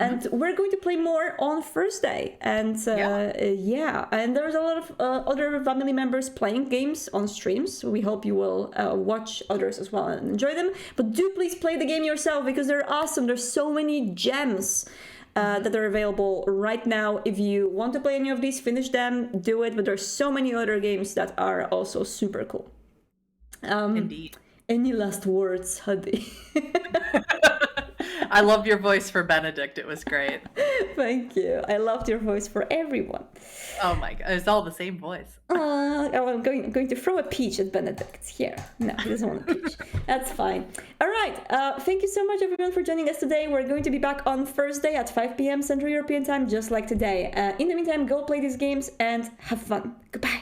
And we're going to play more on Thursday. And and there's a lot of other family members playing games on streams. So we hope you will watch others as well and enjoy them. But do please play the game yourself because they're awesome. There's so many gems that are available right now. If you want to play any of these, finish them, do it. But there's so many other games that are also super cool. Indeed. Any last words, Huddy? I loved your voice for Benedict. It was great. Thank you. I loved your voice for everyone. Oh my god, it's all the same voice. I'm going to throw a peach at Benedict. Here. No, he doesn't want a peach. That's fine. All right. Thank you so much, everyone, for joining us today. We're going to be back on Thursday at 5 p.m. Central European Time, just like today. In the meantime, go play these games and have fun. Goodbye.